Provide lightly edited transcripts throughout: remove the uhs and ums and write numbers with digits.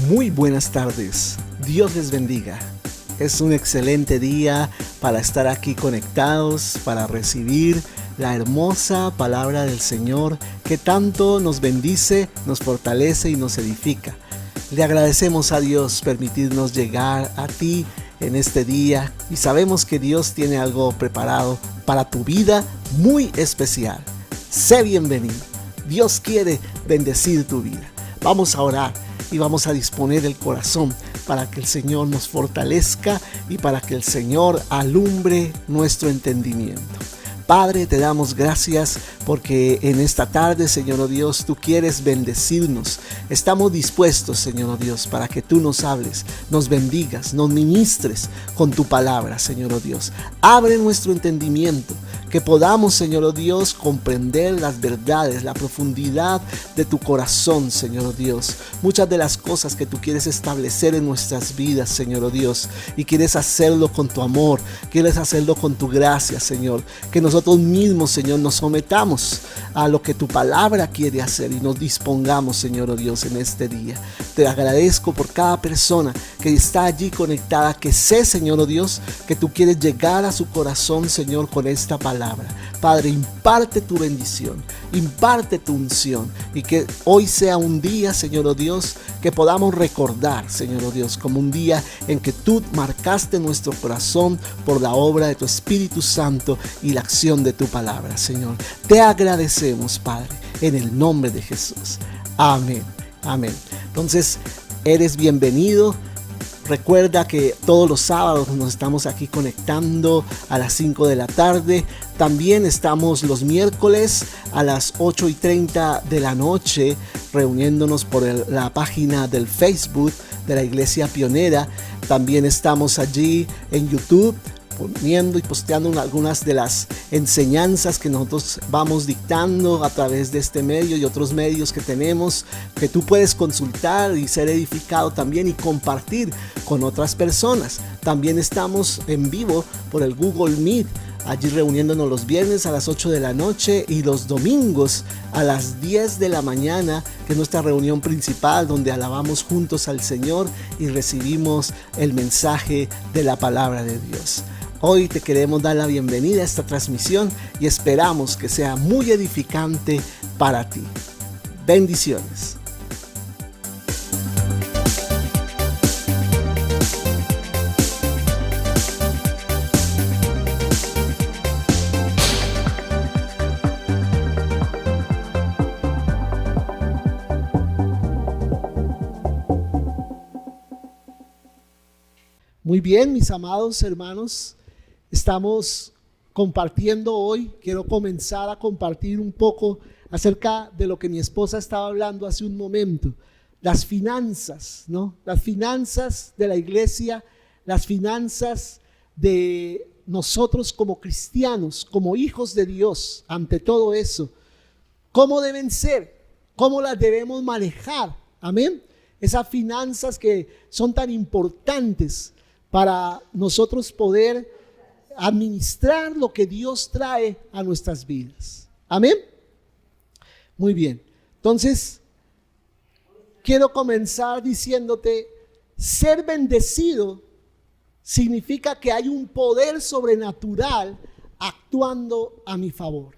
Muy buenas tardes, Dios les bendiga. Es un excelente día para estar aquí conectados, para recibir la hermosa palabra del Señor que tanto nos bendice, nos fortalece y nos edifica. Le agradecemos a Dios permitirnos llegar a ti en este día y sabemos que Dios tiene algo preparado para tu vida muy especial. Sé bienvenido. Dios quiere bendecir tu vida. Vamos a orar y vamos a disponer el corazón para que el Señor nos fortalezca y para que el Señor alumbre nuestro entendimiento. Padre, te damos gracias porque en esta tarde, Señor oh Dios, tú quieres bendecirnos. Estamos dispuestos, Señor oh Dios, para que tú nos hables, nos bendigas, nos ministres con tu palabra, Señor oh Dios. Abre nuestro entendimiento, que podamos, Señor oh Dios, comprender las verdades, la profundidad de tu corazón, Señor oh Dios. Muchas de las cosas que tú quieres establecer en nuestras vidas, Señor oh Dios, y quieres hacerlo con tu amor, quieres hacerlo con tu gracia, Señor. Que nosotros mismos, Señor, nos sometamos a lo que tu palabra quiere hacer y nos dispongamos, Señor oh Dios, en este día. Te agradezco por cada persona que está allí conectada, que sé, Señor oh Dios, que tú quieres llegar a su corazón, Señor, con esta palabra. Padre, imparte tu bendición, imparte tu unción y que hoy sea un día, Señor oh Dios, que podamos recordar, Señor oh Dios, como un día en que tú marcaste nuestro corazón por la obra de tu Espíritu Santo y la acción de tu palabra, Señor. Te agradecemos, Padre, en el nombre de Jesús. Amén, amén. Entonces, eres bienvenido. Recuerda que todos los sábados nos estamos aquí conectando a las 5 de la tarde. También estamos los miércoles a las 8:30 de la noche reuniéndonos por la página del Facebook de la Iglesia Pionera. También estamos allí en YouTube poniendo y posteando algunas de las enseñanzas que nosotros vamos dictando a través de este medio y otros medios que tenemos, que tú puedes consultar y ser edificado también y compartir con otras personas. También estamos en vivo por el Google Meet, allí reuniéndonos los viernes a las 8 de la noche y los domingos a las 10 de la mañana, que es nuestra reunión principal donde alabamos juntos al Señor y recibimos el mensaje de la palabra de Dios. Hoy te queremos dar la bienvenida a esta transmisión y esperamos que sea muy edificante para ti. Bendiciones. Muy bien, mis amados hermanos, estamos compartiendo hoy. Quiero comenzar a compartir un poco acerca de lo que mi esposa estaba hablando hace un momento. Las finanzas, ¿no? Las finanzas de la iglesia, las finanzas de nosotros como cristianos, como hijos de Dios, ante todo eso. ¿Cómo deben ser? ¿Cómo las debemos manejar? Amén. Esas finanzas que son tan importantes para nosotros poder administrar lo que Dios trae a nuestras vidas. Amén. Muy bien. Entonces, quiero comenzar diciéndote, ser bendecido significa que hay un poder sobrenatural actuando a mi favor.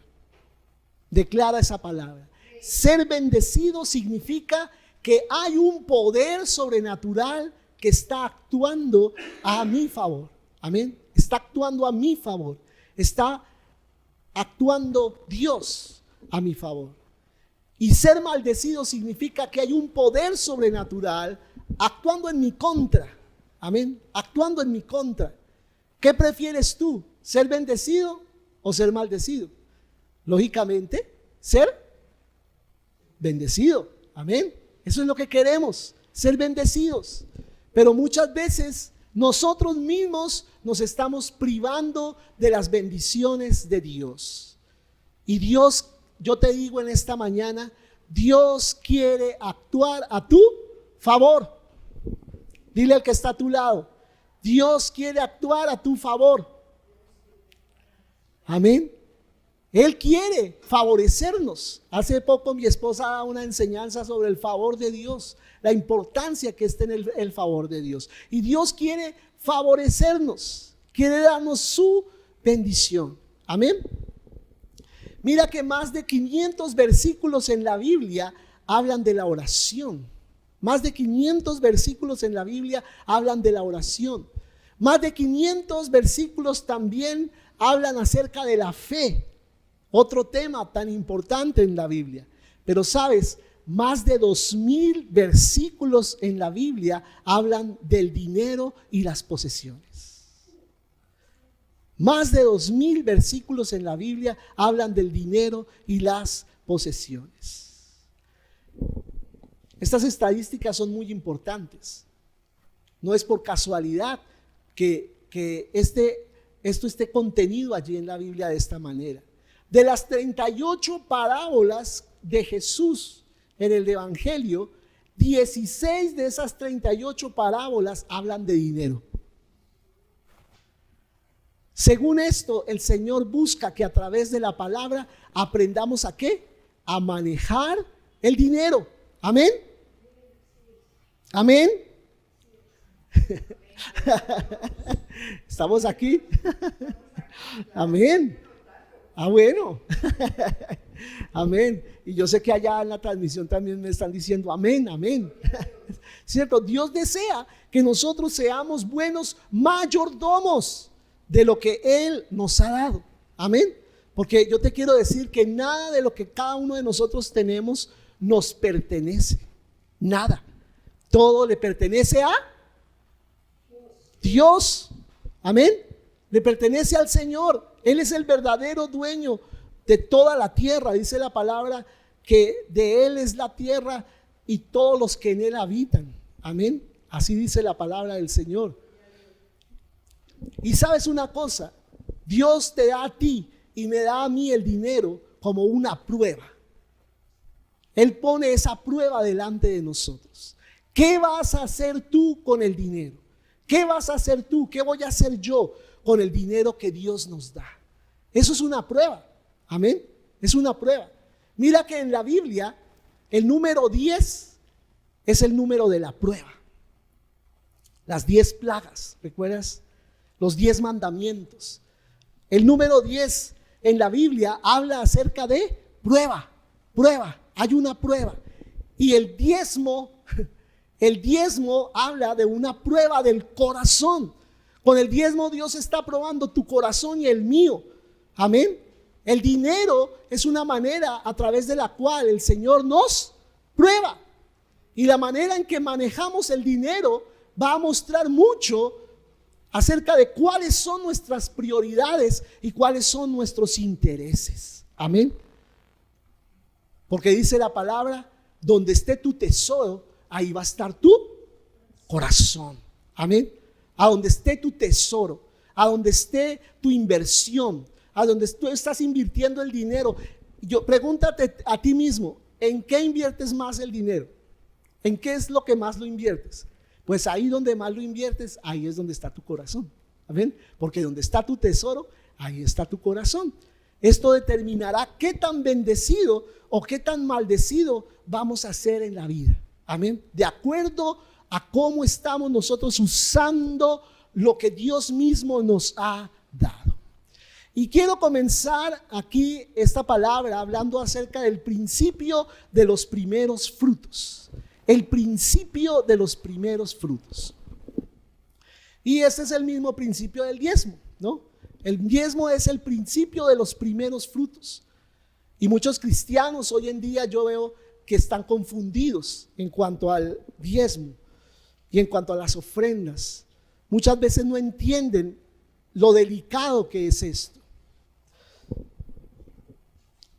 Declara esa palabra. Ser bendecido significa que hay un poder sobrenatural que está actuando a mi favor. Amén. Está actuando a mi favor. Está actuando Dios a mi favor. Y ser maldecido significa que hay un poder sobrenatural actuando en mi contra. Amén. Actuando en mi contra. ¿Qué prefieres tú? ¿Ser bendecido o ser maldecido? Lógicamente, ser bendecido. Amén. Eso es lo que queremos, ser bendecidos. Pero muchas veces nosotros mismos nos estamos privando de las bendiciones de Dios. Y Dios, yo te digo en esta mañana, Dios quiere actuar a tu favor. Dile al que está a tu lado, Dios quiere actuar a tu favor. Amén. Él quiere favorecernos. Hace poco mi esposa daba una enseñanza sobre el favor de Dios, la importancia que es tener el favor de Dios. Y Dios quiere favorecernos, quiere darnos su bendición. Amén. Mira que más de 500 versículos en la Biblia hablan de la oración. Más de 500 versículos en la Biblia hablan de la oración. Más de 500 versículos también hablan acerca de la fe. Otro tema tan importante en la Biblia. Pero sabes, más de 2000 versículos en la Biblia hablan del dinero y las posesiones. Más de 2000 versículos en la Biblia hablan del dinero y las posesiones. Estas estadísticas son muy importantes. No es por casualidad que esto esté contenido allí en la Biblia de esta manera. De las 38 parábolas de Jesús en el Evangelio, 16 de esas 38 parábolas hablan de dinero. Según esto, el Señor busca que a través de la palabra aprendamos ¿a qué? A manejar el dinero. Amén. Amén. ¿Estamos aquí? Amén. Bueno. Amén. Y yo sé que allá en la transmisión también me están diciendo amén, amén. ¿Cierto? Dios desea que nosotros seamos buenos mayordomos de lo que Él nos ha dado. Amén. Porque yo te quiero decir que nada de lo que cada uno de nosotros tenemos nos pertenece. Nada. Todo le pertenece a Dios. Amén. Le pertenece al Señor. Él es el verdadero dueño de toda la tierra. Dice la palabra que de Él es la tierra y todos los que en Él habitan. Amén. Así dice la palabra del Señor. Y sabes una cosa, Dios te da a ti y me da a mí el dinero como una prueba. Él pone esa prueba delante de nosotros. ¿Qué vas a hacer tú con el dinero? ¿Qué vas a hacer tú? ¿Qué voy a hacer yo con el dinero que Dios nos da? Eso es una prueba. Amén. Es una prueba. Mira que en la Biblia el número 10 es el número de la prueba. Las 10 plagas, ¿recuerdas? Los 10 mandamientos. El número 10 en la Biblia habla acerca de prueba. Prueba, hay una prueba. Y el diezmo habla de una prueba del corazón. Con el diezmo Dios está probando tu corazón y el mío. Amén. El dinero es una manera a través de la cual el Señor nos prueba. Y la manera en que manejamos el dinero va a mostrar mucho acerca de cuáles son nuestras prioridades y cuáles son nuestros intereses. Amén. Porque dice la palabra, donde esté tu tesoro, ahí va a estar tu corazón. Amén. A donde esté tu tesoro, a donde esté tu inversión, a donde tú estás invirtiendo el dinero. Pregúntate a ti mismo, ¿en qué inviertes más el dinero? ¿En qué es lo que más lo inviertes? Pues ahí donde más lo inviertes, ahí es donde está tu corazón. ¿Amén? Porque donde está tu tesoro, ahí está tu corazón. Esto determinará qué tan bendecido o qué tan maldecido vamos a ser en la vida. Amén. De acuerdo a cómo estamos nosotros usando lo que Dios mismo nos ha dado. Y quiero comenzar aquí esta palabra hablando acerca del principio de los primeros frutos. El principio de los primeros frutos. Y ese es el mismo principio del diezmo, ¿no? El diezmo es el principio de los primeros frutos. Y muchos cristianos hoy en día yo veo que están confundidos en cuanto al diezmo y en cuanto a las ofrendas. Muchas veces no entienden lo delicado que es esto.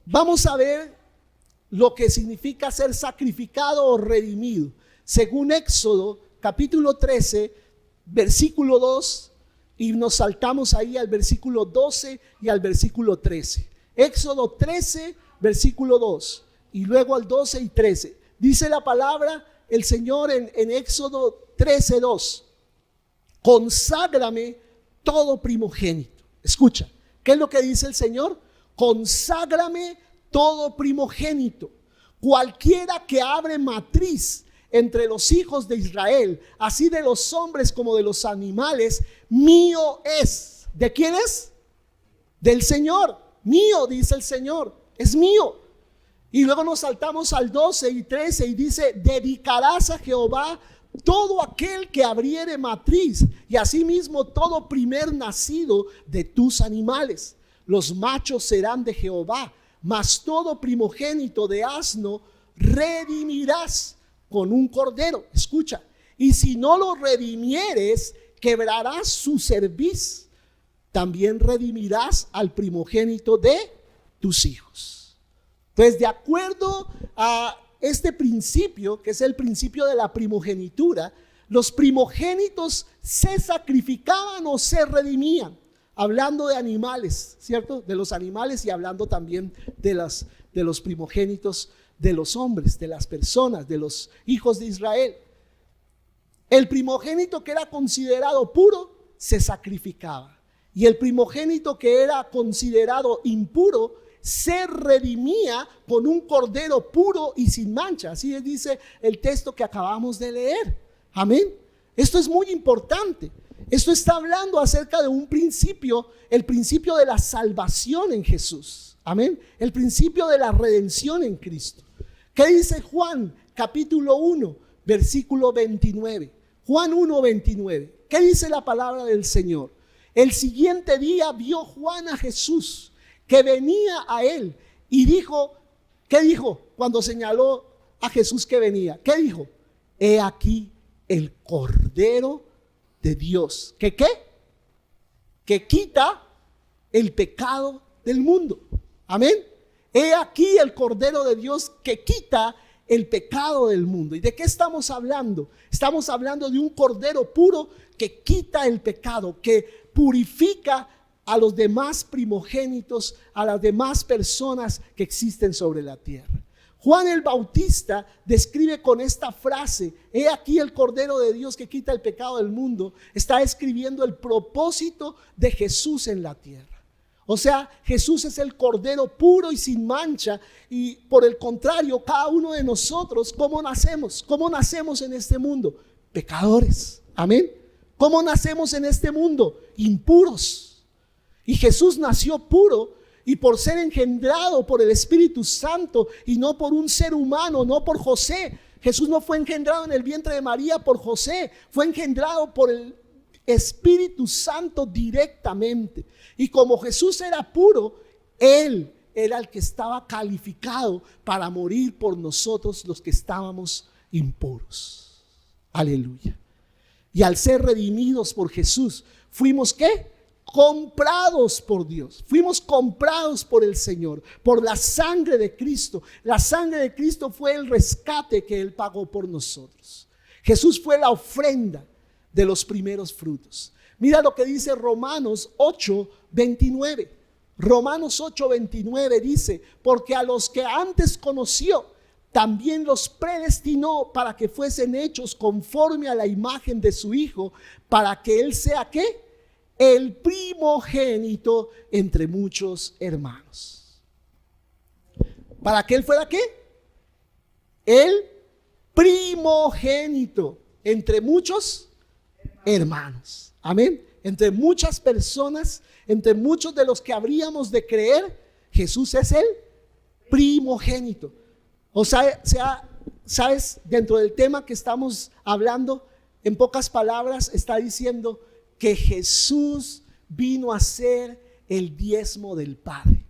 Vamos a ver lo que significa ser sacrificado o redimido. Según Éxodo capítulo 13, versículo 2, y nos saltamos ahí al versículo 12 y al versículo 13. Éxodo 13, versículo 2, y luego al 12 y 13. Dice la palabra, el Señor en Éxodo 13, 2. Conságrame todo primogénito. Escucha, ¿qué es lo que dice el Señor? conságrame todo primogénito. Cualquiera que abre matriz entre los hijos de Israel, así de los hombres como de los animales, mío es. ¿De quién es? Del Señor. Mío, dice el Señor, es mío. Y luego nos saltamos al 12 y 13 y dice: dedicarás a Jehová todo aquel que abriere matriz, y asimismo todo primer nacido de tus animales. Los machos serán de Jehová, mas todo primogénito de asno redimirás con un cordero. Escucha: y si no lo redimieres, quebrarás su cerviz. También redimirás al primogénito de tus hijos. Entonces, de acuerdo a este principio, que es el principio de la primogenitura, los primogénitos se sacrificaban o se redimían. Hablando de animales, ¿cierto? De los animales, y hablando también de los primogénitos de los hombres, de las personas, de los hijos de Israel. El primogénito que era considerado puro se sacrificaba, y el primogénito que era considerado impuro se redimía con un cordero puro y sin mancha. Así dice el texto que acabamos de leer. Amén. Esto es muy importante. Esto está hablando acerca de un principio, el principio de la salvación en Jesús. Amén. El principio de la redención en Cristo. ¿Qué dice Juan capítulo 1, versículo 29? Juan 1, 29. ¿Qué dice la palabra del Señor? El siguiente día vio Juan a Jesús que venía a él y dijo, ¿qué dijo cuando señaló a Jesús que venía? ¿Qué dijo? He aquí el Cordero de Dios. ¿Qué qué? Que quita el pecado del mundo. Amén. He aquí el Cordero de Dios que quita el pecado del mundo. ¿Y de qué estamos hablando? Estamos hablando de un Cordero puro que quita el pecado, que purifica a los demás primogénitos, a las demás personas que existen sobre la tierra. Juan el Bautista describe con esta frase: he aquí el Cordero de Dios que quita el pecado del mundo. Está escribiendo el propósito de Jesús en la tierra. O sea, Jesús es el Cordero puro y sin mancha, y por el contrario, cada uno de nosotros, ¿cómo nacemos? ¿Cómo nacemos en este mundo? Pecadores. Amén. ¿Cómo nacemos en este mundo? Impuros. Y Jesús nació puro, y por ser engendrado por el Espíritu Santo y no por un ser humano, no por José. Jesús no fue engendrado en el vientre de María por José, fue engendrado por el Espíritu Santo directamente. Y como Jesús era puro, Él era el que estaba calificado para morir por nosotros los que estábamos impuros. Aleluya. Y al ser redimidos por Jesús, fuimos ¿qué? Comprados por Dios. Fuimos comprados por el Señor, por la sangre de Cristo. La sangre de Cristo fue el rescate que Él pagó por nosotros. Jesús fue la ofrenda de los primeros frutos. Mira lo que dice Romanos 8, 29. Romanos 8, 29 dice: porque a los que antes conoció, también los predestinó para que fuesen hechos conforme a la imagen de su Hijo, para que Él sea ¿qué? El primogénito entre muchos hermanos. ¿Para que Él fuera qué? El primogénito entre muchos hermanos. Amén. Entre muchas personas, entre muchos de los que habríamos de creer, Jesús es el primogénito. O sea, ¿sabes? Dentro del tema que estamos hablando, en pocas palabras está diciendo que Jesús vino a ser el diezmo del Padre.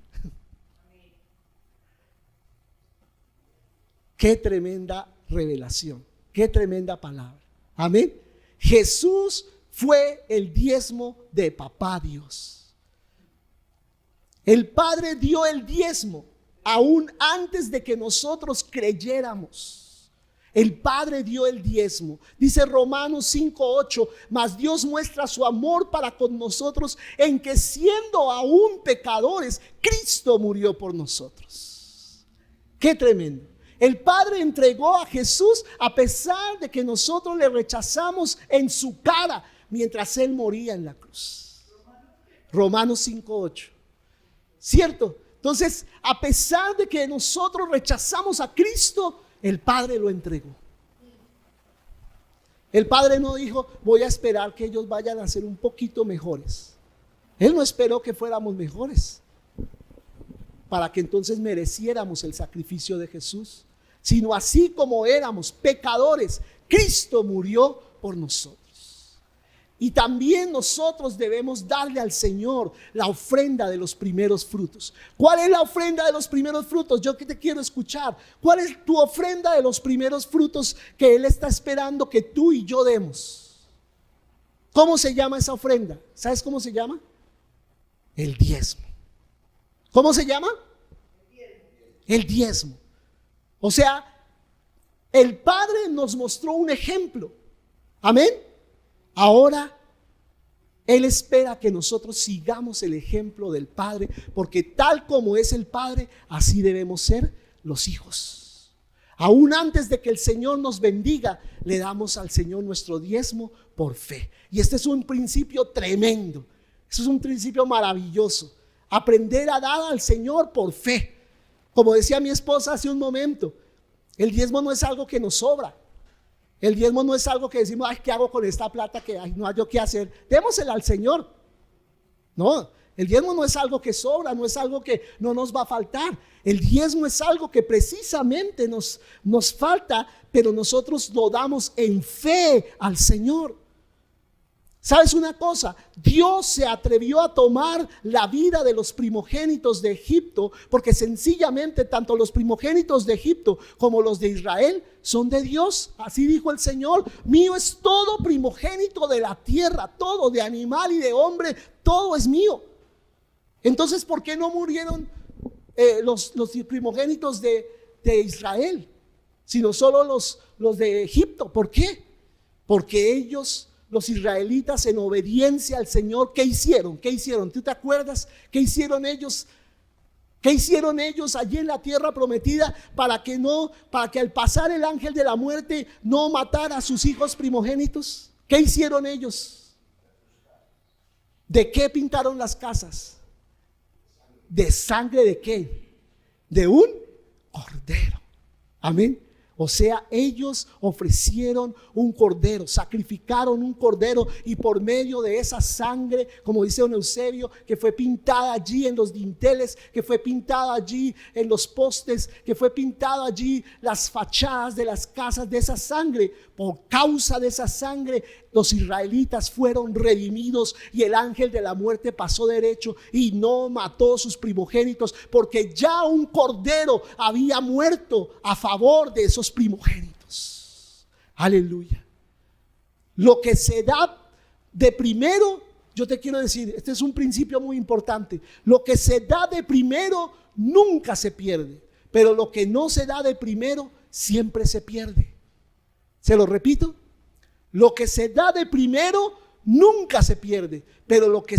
Qué tremenda revelación, qué tremenda palabra. Amén. Jesús fue el diezmo de Papá Dios. El Padre dio el diezmo aún antes de que nosotros creyéramos. El Padre dio el diezmo. Dice Romanos 5:8: mas Dios muestra su amor para con nosotros en que, siendo aún pecadores, Cristo murió por nosotros. Qué tremendo. El Padre entregó a Jesús a pesar de que nosotros le rechazamos en su cara mientras Él moría en la cruz. Romanos 5:8. ¿Cierto? Entonces, a pesar de que nosotros rechazamos a Cristo, el Padre lo entregó. El Padre no dijo, voy a esperar que ellos vayan a ser un poquito mejores. Él no esperó que fuéramos mejores para que entonces mereciéramos el sacrificio de Jesús, sino así como éramos pecadores, Cristo murió por nosotros. Y también nosotros debemos darle al Señor la ofrenda de los primeros frutos. ¿Cuál es la ofrenda de los primeros frutos? Yo que te quiero escuchar. ¿Cuál es tu ofrenda de los primeros frutos que Él está esperando que tú y yo demos? ¿Cómo se llama esa ofrenda? ¿Sabes cómo se llama? El diezmo. ¿Cómo se llama? El diezmo. O sea, el Padre nos mostró un ejemplo. Amén. Ahora Él espera que nosotros sigamos el ejemplo del Padre, porque tal como es el Padre, así debemos ser los hijos. Aún antes de que el Señor nos bendiga, le damos al Señor nuestro diezmo por fe. Y este es un principio tremendo. Eso es un principio maravilloso. Aprender a dar al Señor por fe. Como decía mi esposa hace un momento, el diezmo no es algo que nos sobra. El diezmo no es algo que decimos, ay, ¿qué hago con esta plata que no hay yo qué hacer? Démosela al Señor. No, el diezmo no es algo que sobra, no es algo que no nos va a faltar. El diezmo es algo que precisamente nos falta, pero nosotros lo damos en fe al Señor. ¿Sabes una cosa? Dios se atrevió a tomar la vida de los primogénitos de Egipto, porque sencillamente tanto los primogénitos de Egipto como los de Israel son de Dios. Así dijo el Señor: mío es todo primogénito de la tierra, todo, de animal y de hombre, todo es mío. Entonces, ¿por qué no murieron los primogénitos de Israel, sino solo los de Egipto? ¿Por qué? Porque ellos, los israelitas, en obediencia al Señor, ¿qué hicieron? ¿Qué hicieron? ¿Tú te acuerdas? ¿Qué hicieron ellos? ¿Qué hicieron ellos allí en la tierra prometida para que al pasar el ángel de la muerte no matara a sus hijos primogénitos? ¿Qué hicieron ellos? ¿De qué pintaron las casas? ¿De sangre de qué? De un cordero. Amén. O sea, ellos ofrecieron un cordero, sacrificaron un cordero, y por medio de esa sangre, como dice don Eusebio, que fue pintada allí en los dinteles, que fue pintada allí en los postes, que fue pintada allí las fachadas de las casas, de esa sangre, por causa de esa sangre, los israelitas fueron redimidos y el ángel de la muerte pasó derecho y no mató a sus primogénitos, porque ya un cordero había muerto a favor de esos primogénitos. Aleluya. Lo que se da de primero, yo te quiero decir, este es un principio muy importante: lo que se da de primero nunca se pierde, pero lo que no se da de primero siempre se pierde. Se lo repito: lo que se da de primero nunca se pierde, pero lo que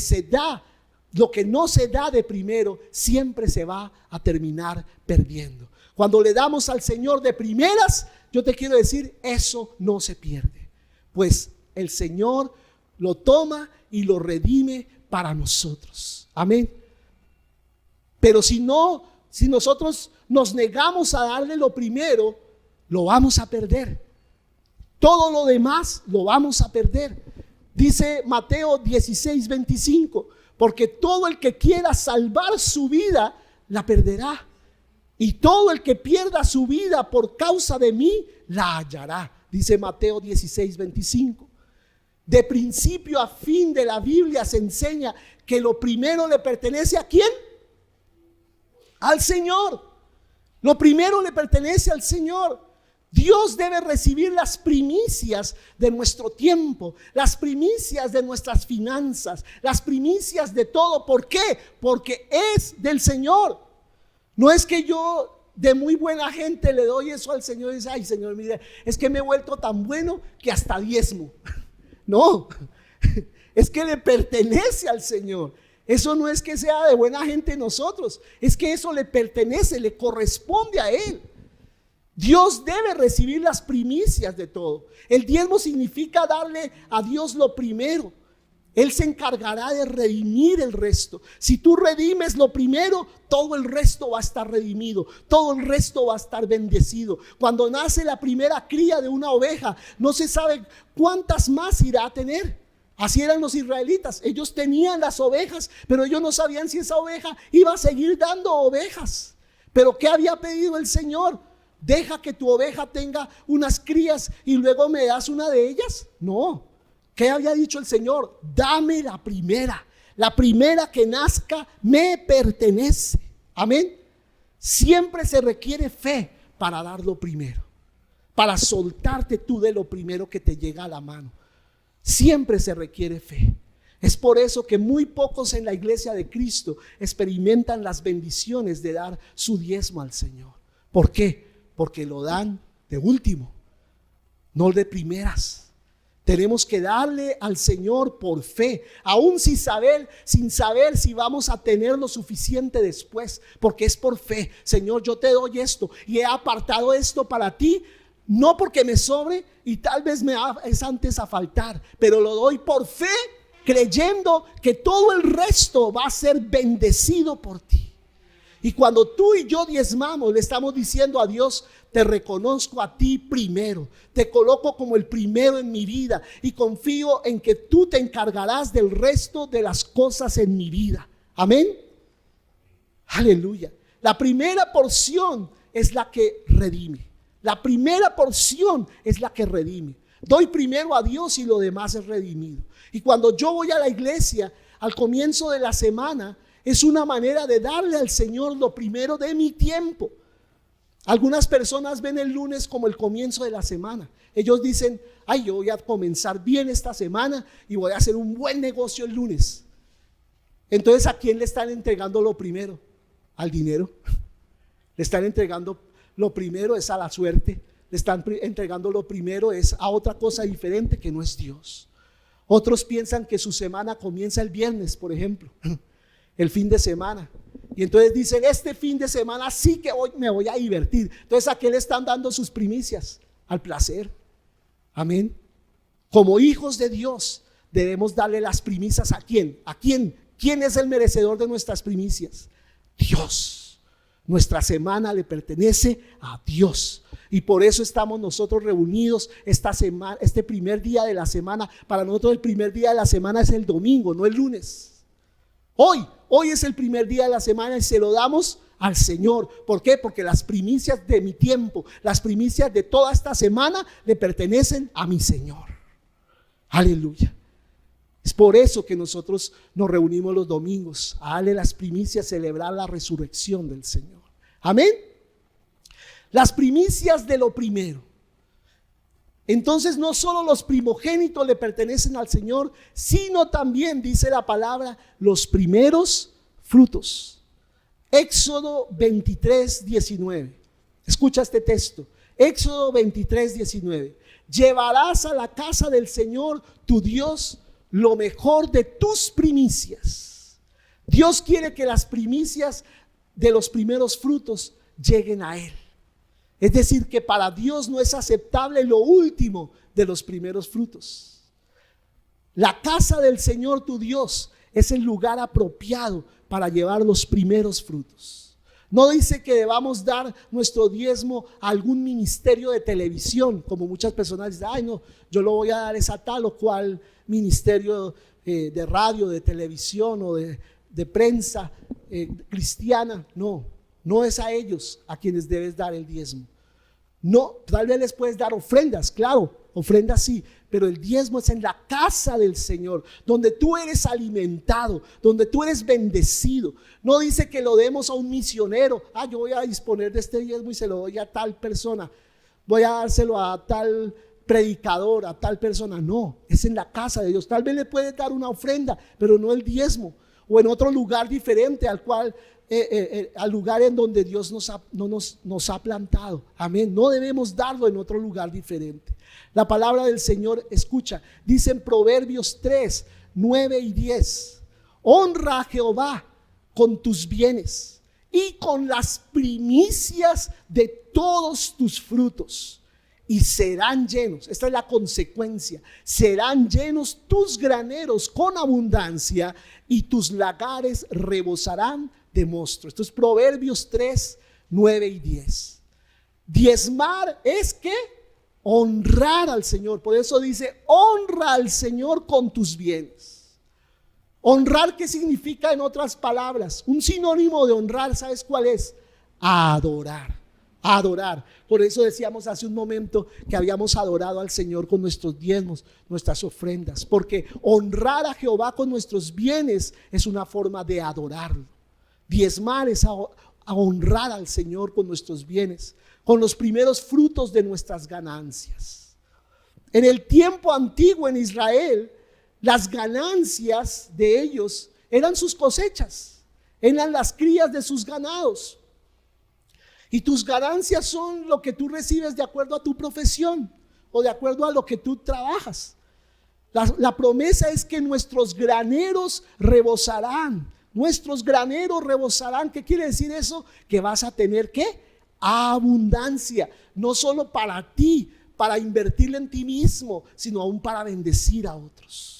no se da de primero siempre se va a terminar perdiendo. Cuando le damos al Señor de primeras, yo te quiero decir, eso no se pierde, pues el Señor lo toma y lo redime para nosotros. Amén. Pero si nosotros nos negamos a darle lo primero, lo vamos a perder. Todo lo demás lo vamos a perder. Dice Mateo 16:25, porque todo el que quiera salvar su vida, la perderá. Y todo el que pierda su vida por causa de mí, la hallará. Dice Mateo 16:25. De principio a fin de la Biblia se enseña que lo primero le pertenece ¿a quién? Al Señor. Lo primero le pertenece al Señor. Dios debe recibir las primicias de nuestro tiempo, las primicias de nuestras finanzas, las primicias de todo. ¿Por qué? Porque es del Señor. No es que yo de muy buena gente le doy eso al Señor y dice: ay, Señor, mire, es que me he vuelto tan bueno que hasta diezmo. No, es que le pertenece al Señor. Eso no es que sea de buena gente nosotros, es que eso le pertenece, le corresponde a Él. Dios debe recibir las primicias de todo. El diezmo significa darle a Dios lo primero. Él se encargará de redimir el resto. Si tú redimes lo primero, todo el resto va a estar redimido, todo el resto va a estar bendecido. Cuando nace la primera cría de una oveja, no se sabe cuántas más irá a tener. Así eran los israelitas. Ellos tenían las ovejas, pero ellos no sabían si esa oveja iba a seguir dando ovejas. Pero ¿qué había pedido el Señor? Deja que tu oveja tenga unas crías y luego me das una de ellas. No. ¿Qué había dicho el Señor? Dame la primera que nazca me pertenece. Amén. Siempre se requiere fe para dar lo primero, para soltarte tú de lo primero que te llega a la mano. Siempre se requiere fe. Es por eso que muy pocos en la iglesia de Cristo experimentan las bendiciones de dar su diezmo al Señor. ¿Por qué? Porque lo dan de último, no de primeras. Tenemos que darle al Señor por fe, aún sin saber si vamos a tener lo suficiente después, porque es por fe. Señor, yo te doy esto y he apartado esto para ti, no porque me sobre y tal vez es antes a faltar, pero lo doy por fe, creyendo que todo el resto va a ser bendecido por ti. Y cuando tú y yo diezmamos, le estamos diciendo a Dios: te reconozco a ti primero, te coloco como el primero en mi vida y confío en que tú te encargarás del resto de las cosas en mi vida. Amén. Aleluya. La primera porción es la que redime. La primera porción es la que redime. Doy primero a Dios y lo demás es redimido. Y cuando yo voy a la iglesia al comienzo de la semana, es una manera de darle al Señor lo primero de mi tiempo. Algunas personas ven el lunes como el comienzo de la semana. Ellos dicen: ay, yo voy a comenzar bien esta semana y voy a hacer un buen negocio el lunes. Entonces, ¿a quién le están entregando lo primero? Al dinero. Le están entregando lo primero es a la suerte. Le están entregando lo primero es a otra cosa diferente que no es Dios. Otros piensan que su semana comienza el viernes, por ejemplo, el fin de semana. Y entonces dicen: este fin de semana sí que hoy me voy a divertir. Entonces, ¿a qué le están dando sus primicias? Al placer. Amén. Como hijos de Dios debemos darle las primicias ¿a quién? ¿A quién? ¿Quién es el merecedor de nuestras primicias? Dios. Nuestra semana le pertenece a Dios. Y por eso estamos nosotros reunidos esta semana, este primer día de la semana. Para nosotros el primer día de la semana es el domingo, no el lunes. Hoy es el primer día de la semana y se lo damos al Señor. ¿Por qué? Porque las primicias de mi tiempo, las primicias de toda esta semana le pertenecen a mi Señor. Aleluya. Es por eso que nosotros nos reunimos los domingos, a darle las primicias, celebrar la resurrección del Señor. Amén. Las primicias de lo primero. Entonces no solo los primogénitos le pertenecen al Señor, sino también, dice la palabra, los primeros frutos. Éxodo 23, 19. Escucha este texto. Éxodo 23, 19. Llevarás a la casa del Señor tu Dios lo mejor de tus primicias. Dios quiere que las primicias de los primeros frutos lleguen a Él. Es decir, que para Dios no es aceptable lo último de los primeros frutos. La casa del Señor tu Dios es el lugar apropiado para llevar los primeros frutos. No dice que debamos dar nuestro diezmo a algún ministerio de televisión, como muchas personas dicen: ay no, yo lo voy a dar a tal o cual ministerio de radio, de televisión o de prensa cristiana. No es a ellos a quienes debes dar el diezmo. No, tal vez les puedes dar ofrendas, claro, ofrendas sí, pero el diezmo es en la casa del Señor, donde tú eres alimentado, donde tú eres bendecido. No dice que lo demos a un misionero: yo voy a disponer de este diezmo y se lo doy a tal persona, voy a dárselo a tal predicador, a tal persona. No, es en la casa de Dios. Tal vez le puedes dar una ofrenda, pero no el diezmo, o en otro lugar diferente al lugar en donde Dios nos ha plantado. Amén. No debemos darlo en otro lugar diferente. La palabra del Señor, escucha, dice en Proverbios 3, 9 y 10: honra a Jehová con tus bienes y con las primicias de todos tus frutos, y serán llenos. Esta es la consecuencia. Serán llenos tus graneros con abundancia y tus lagares rebosarán de mosto. Esto es Proverbios 3, 9 y 10. Diezmar es que honrar al Señor. Por eso dice, honra al Señor con tus bienes. Honrar, ¿qué significa en otras palabras? Un sinónimo de honrar, ¿sabes cuál es? Adorar. Adorar. Por eso decíamos hace un momento que habíamos adorado al Señor con nuestros diezmos, nuestras ofrendas, porque honrar a Jehová con nuestros bienes es una forma de adorarlo. Diezmar es a honrar al Señor con nuestros bienes, con los primeros frutos de nuestras ganancias. En el tiempo antiguo en Israel, las ganancias de ellos eran sus cosechas, eran las crías de sus ganados. Y tus ganancias son lo que tú recibes de acuerdo a tu profesión o de acuerdo a lo que tú trabajas. La promesa es que nuestros graneros rebosarán. Nuestros graneros rebosarán. ¿Qué quiere decir eso? Que vas a tener ¿qué? Abundancia. No solo para ti, para invertirle en ti mismo, sino aún para bendecir a otros.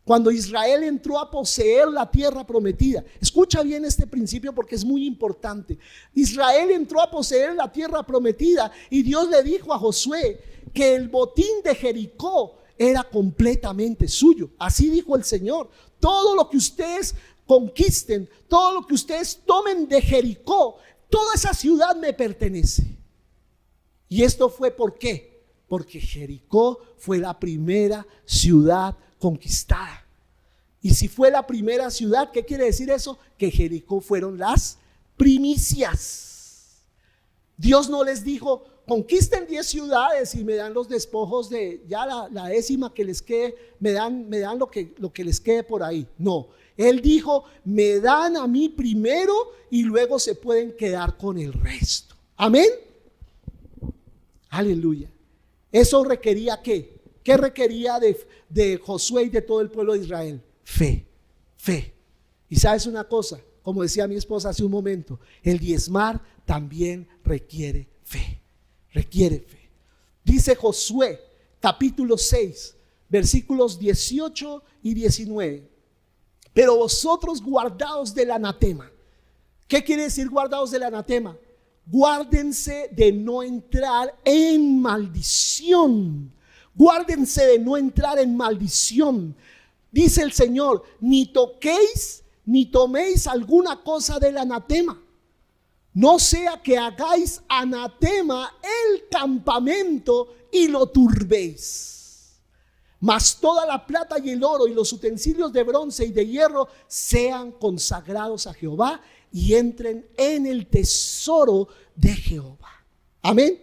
Cuando Israel entró a poseer la tierra prometida, escucha bien este principio porque es muy importante. Israel entró a poseer la tierra prometida y Dios le dijo a Josué que el botín de Jericó era completamente suyo. Así dijo el Señor. Todo lo que ustedes conquisten, todo lo que ustedes tomen de Jericó, toda esa ciudad me pertenece. Y esto fue ¿por qué? Porque Jericó fue la primera ciudad conquistada. Y si fue la primera ciudad, ¿qué quiere decir eso? Que Jericó fueron las primicias. Dios no les dijo, conquisten 10 ciudades y me dan los despojos de ya la décima que les quede, me dan lo que les quede por ahí. No, Él dijo, me dan a mí primero y luego se pueden quedar con el resto. Amén. Aleluya. Eso requería ¿qué? ¿Qué requería de Josué y de todo el pueblo de Israel? Fe. Y sabes una cosa, como decía mi esposa hace un momento, el diezmar también requiere fe. Dice Josué capítulo 6 versículos 18 y 19. Pero vosotros guardaos del anatema. ¿Qué quiere decir guardaos del anatema? Guárdense de no entrar en maldición. Guárdense de no entrar en maldición. Dice el Señor, ni toquéis ni toméis alguna cosa del anatema. No sea que hagáis anatema el campamento y lo turbéis. Mas toda la plata y el oro y los utensilios de bronce y de hierro sean consagrados a Jehová y entren en el tesoro de Jehová. Amén.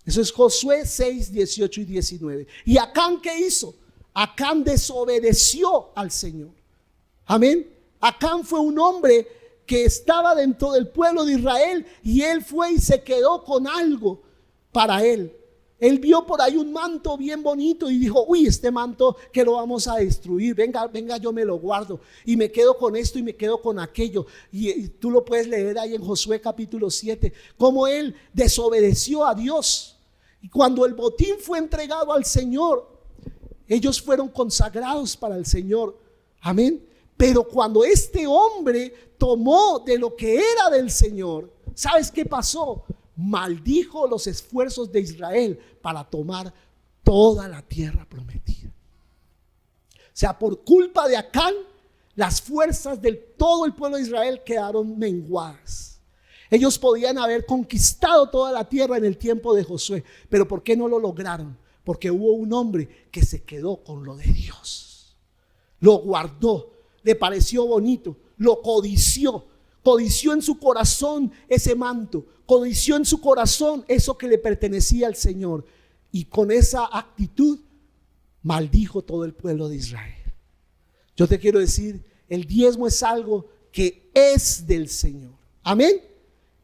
Eso es Josué 6, 18 y 19. ¿Y Acán qué hizo? Acán desobedeció al Señor. Amén. Acán fue un hombre que estaba dentro del pueblo de Israel y él fue y se quedó con algo para él. Él vio por ahí un manto bien bonito y dijo, uy, este manto que lo vamos a destruir, venga, yo me lo guardo y me quedo con esto y me quedo con aquello. Y tú lo puedes leer ahí en Josué capítulo 7, cómo él desobedeció a Dios. Y cuando el botín fue entregado al Señor, ellos fueron consagrados para el Señor. Amén. Pero cuando este hombre tomó de lo que era del Señor, ¿sabes qué pasó? Maldijo los esfuerzos de Israel para tomar toda la tierra prometida. O sea, por culpa de Acán, las fuerzas de todo el pueblo de Israel quedaron menguadas. Ellos podían haber conquistado toda la tierra en el tiempo de Josué, pero ¿por qué no lo lograron? Porque hubo un hombre que se quedó con lo de Dios. Lo guardó, le pareció bonito, lo codició en su corazón ese manto, codició en su corazón eso que le pertenecía al Señor, y con esa actitud maldijo todo el pueblo de Israel. Yo te quiero decir, el diezmo es algo que es del Señor. Amén.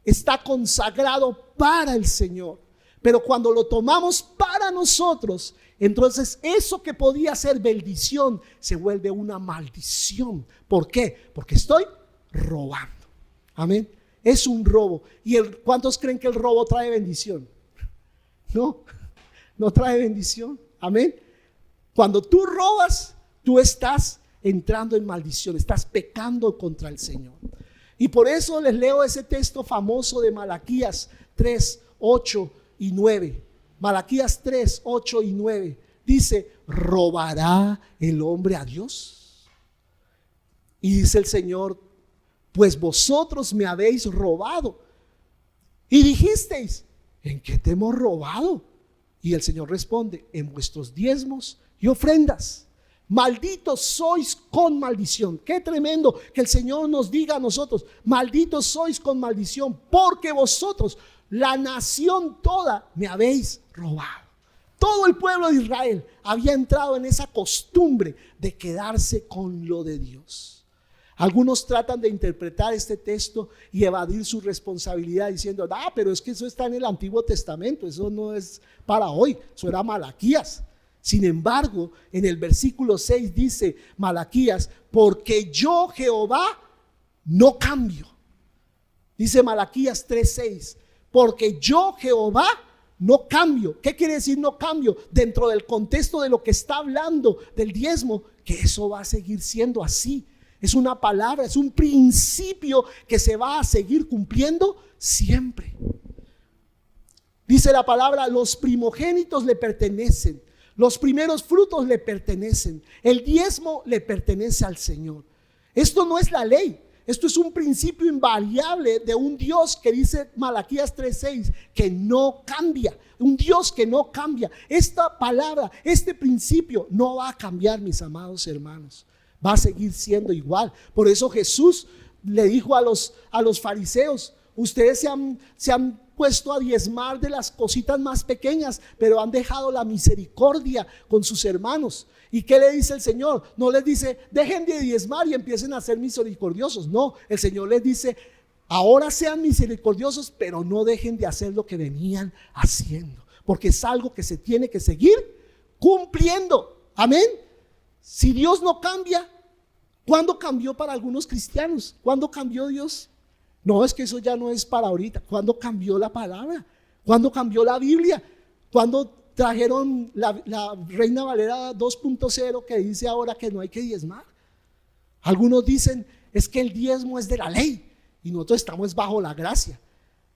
Está consagrado para el Señor. Pero cuando lo tomamos para nosotros, entonces eso que podía ser bendición se vuelve una maldición. ¿Por qué? Porque estoy robando. Amén. Es un robo. ¿Y cuántos creen que el robo trae bendición? No, no trae bendición. Amén. Cuando tú robas, tú estás entrando en maldición, estás pecando contra el Señor. Y por eso les leo ese texto famoso de Malaquías 3, 8 y 9. Malaquías 3, 8 y 9. Dice, ¿robará el hombre a Dios? Y dice el Señor, pues vosotros me habéis robado. Y dijisteis, ¿en qué te hemos robado? Y el Señor responde, en vuestros diezmos y ofrendas. Malditos sois con maldición. Qué tremendo que el Señor nos diga a nosotros, malditos sois con maldición, porque vosotros, la nación toda, me habéis robado. Todo el pueblo de Israel había entrado en esa costumbre de quedarse con lo de Dios. Algunos tratan de interpretar este texto y evadir su responsabilidad diciendo, pero es que eso está en el Antiguo Testamento, eso no es para hoy, eso era Malaquías. Sin embargo, en el versículo 6 dice Malaquías, porque yo Jehová no cambio. Dice Malaquías 3:6, porque yo Jehová no cambio. ¿Qué quiere decir no cambio? Dentro del contexto de lo que está hablando del diezmo, que eso va a seguir siendo así. Es una palabra, es un principio que se va a seguir cumpliendo siempre. Dice la palabra, los primogénitos le pertenecen, los primeros frutos le pertenecen, el diezmo le pertenece al Señor. Esto no es la ley, esto es un principio invariable de un Dios que dice Malaquías 3:6, que no cambia, un Dios que no cambia. Esta palabra, este principio no va a cambiar, mis amados hermanos. Va a seguir siendo igual. Por eso Jesús le dijo a los fariseos, ustedes se han puesto a diezmar de las cositas más pequeñas, pero han dejado la misericordia con sus hermanos. ¿Y qué le dice el Señor? No les dice, dejen de diezmar y empiecen a ser misericordiosos. No, el Señor les dice, ahora sean misericordiosos, pero no dejen de hacer lo que venían haciendo, porque es algo que se tiene que seguir cumpliendo. Amén. Si Dios no cambia, ¿cuándo cambió para algunos cristianos? ¿Cuándo cambió Dios? No, es que eso ya no es para ahorita. ¿Cuándo cambió la palabra? ¿Cuándo cambió la Biblia? ¿Cuándo trajeron la Reina Valera 2.0 que dice ahora que no hay que diezmar? Algunos dicen, es que el diezmo es de la ley y nosotros estamos bajo la gracia.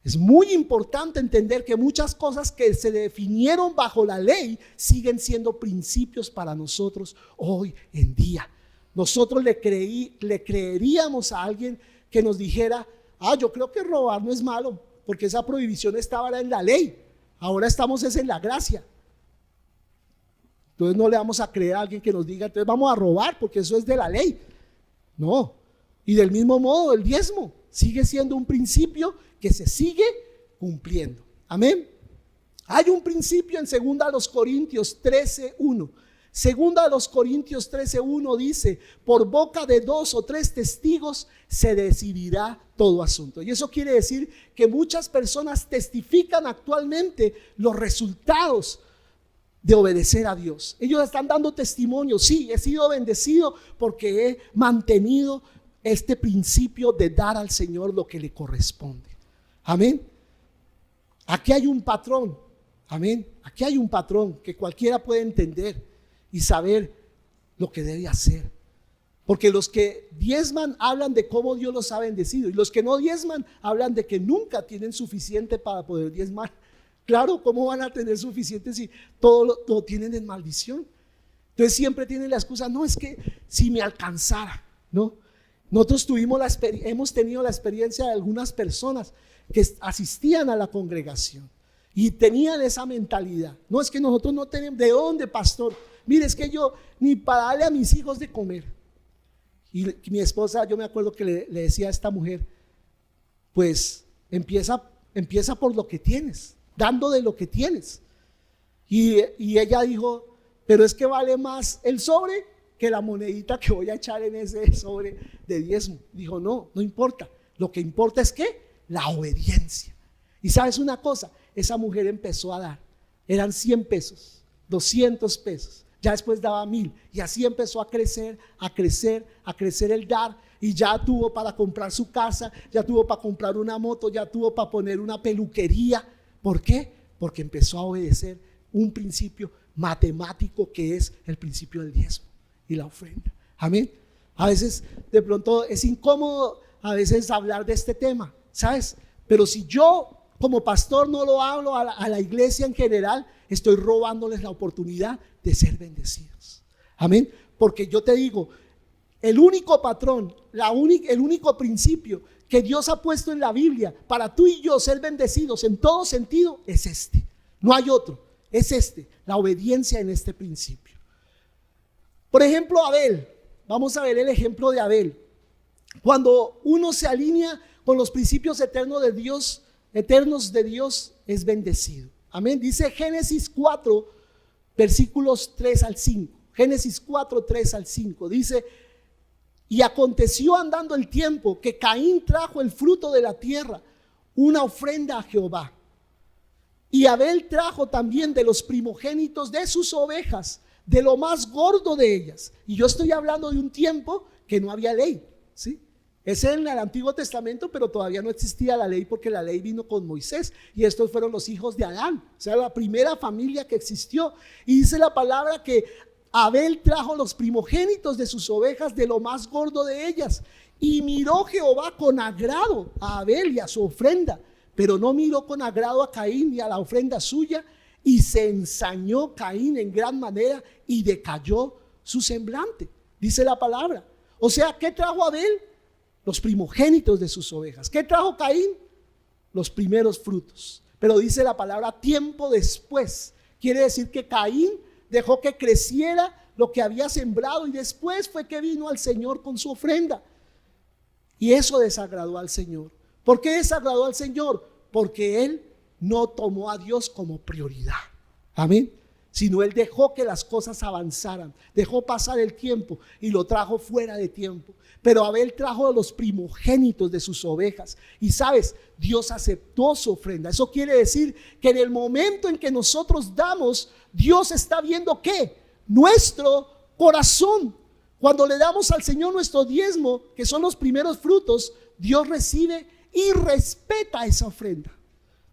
Es muy importante entender que muchas cosas que se definieron bajo la ley siguen siendo principios para nosotros hoy en día. Nosotros le creeríamos a alguien que nos dijera, yo creo que robar no es malo, porque esa prohibición estaba en la ley, ahora estamos en la gracia. Entonces no le vamos a creer a alguien que nos diga, entonces vamos a robar porque eso es de la ley. No. Y del mismo modo el diezmo sigue siendo un principio que se sigue cumpliendo. Amén. Hay un principio en 2 Corintios 13:1. 2 Corintios 13:1 dice, por boca de 2 o 3 testigos se decidirá todo asunto. Y eso quiere decir que muchas personas testifican actualmente los resultados de obedecer a Dios. Ellos están dando testimonio, sí, he sido bendecido porque he mantenido este principio de dar al Señor lo que le corresponde. Amén. Aquí hay un patrón. Amén. Aquí hay un patrón que cualquiera puede entender y saber lo que debe hacer. Porque los que diezman hablan de cómo Dios los ha bendecido, y los que no diezman hablan de que nunca tienen suficiente para poder diezmar. Claro, ¿cómo van a tener suficiente si todo lo tienen en maldición? Entonces siempre tienen la excusa, no, es que si me alcanzara, ¿no? Nosotros hemos tenido la experiencia de algunas personas que asistían a la congregación y tenían esa mentalidad. No, es que nosotros no tenemos, ¿de dónde, pastor? Mire, es que yo ni para darle a mis hijos de comer. Y mi esposa, yo me acuerdo que le decía a esta mujer, pues empieza por lo que tienes, dando de lo que tienes. Y ella dijo, pero es que vale más el sobre que la monedita que voy a echar en ese sobre de diezmo. Dijo, no importa, lo que importa es que la obediencia. Y sabes una cosa, esa mujer empezó a dar, eran 100 pesos, 200 pesos, ya después daba 1000, y así empezó a crecer el dar, y ya tuvo para comprar su casa, ya tuvo para comprar una moto, ya tuvo para poner una peluquería. ¿Por qué? porque empezó a obedecer un principio matemático que es el principio del diezmo y la ofrenda. Amén. A veces de pronto es incómodo a veces hablar de este tema, ¿sabes? Pero si yo como pastor no lo hablo a la iglesia en general, estoy robándoles la oportunidad de ser bendecidos. Amén. Porque yo te digo, el único patrón, el único principio que Dios ha puesto en la Biblia para tú y yo ser bendecidos en todo sentido es este. No hay otro, es este, la obediencia en este principio. Por ejemplo, Abel, vamos a ver el ejemplo de Abel. Cuando uno se alinea con los principios eternos de Dios, es bendecido. Amén. Dice Génesis 4, versículos 3 al 5. Génesis 4, 3 al 5. Dice: y aconteció andando el tiempo que Caín trajo el fruto de la tierra, una ofrenda a Jehová. Y Abel trajo también de los primogénitos de sus ovejas, de lo más gordo de ellas. Y yo estoy hablando de un tiempo que no había ley, ¿sí? Es en el Antiguo Testamento, pero todavía no existía la ley, porque la ley vino con Moisés, y estos fueron los hijos de Adán, o sea, la primera familia que existió. Y dice la palabra que Abel trajo los primogénitos de sus ovejas, de lo más gordo de ellas. Y miró Jehová con agrado a Abel y a su ofrenda, pero no miró con agrado a Caín y a la ofrenda suya. Y se ensañó Caín en gran manera y decayó su semblante, dice la palabra. O sea, ¿qué trajo Abel? Los primogénitos de sus ovejas. ¿Qué trajo Caín? Los primeros frutos. Pero dice la palabra tiempo después. Quiere decir que Caín dejó que creciera lo que había sembrado, y después fue que vino al Señor con su ofrenda. Y eso desagradó al Señor. ¿Por qué desagradó al Señor? Porque él no tomó a Dios como prioridad. Amén. Sino él dejó que las cosas avanzaran, dejó pasar el tiempo y lo trajo fuera de tiempo. Pero Abel trajo a los primogénitos de sus ovejas, y sabes, Dios aceptó su ofrenda. Eso quiere decir que en el momento en que nosotros damos, Dios está viendo ¿qué? Nuestro corazón. Cuando le damos al Señor nuestro diezmo, que son los primeros frutos, Dios recibe y respeta esa ofrenda.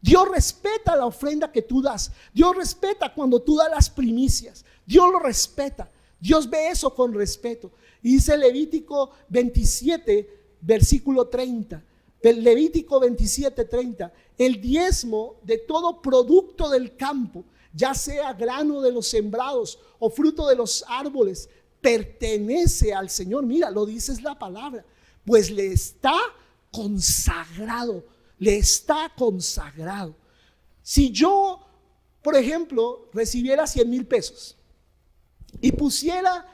Dios respeta la ofrenda que tú das. Dios respeta cuando tú das las primicias. Dios lo respeta. Dios ve eso con respeto. Y dice Levítico 27, versículo 30. Levítico 27, 30. El diezmo de todo producto del campo, ya sea grano de los sembrados o fruto de los árboles, pertenece al Señor. Mira, lo dice la palabra. Pues le está consagrado. Le está consagrado. Si yo, por ejemplo, recibiera 100,000 pesos y pusiera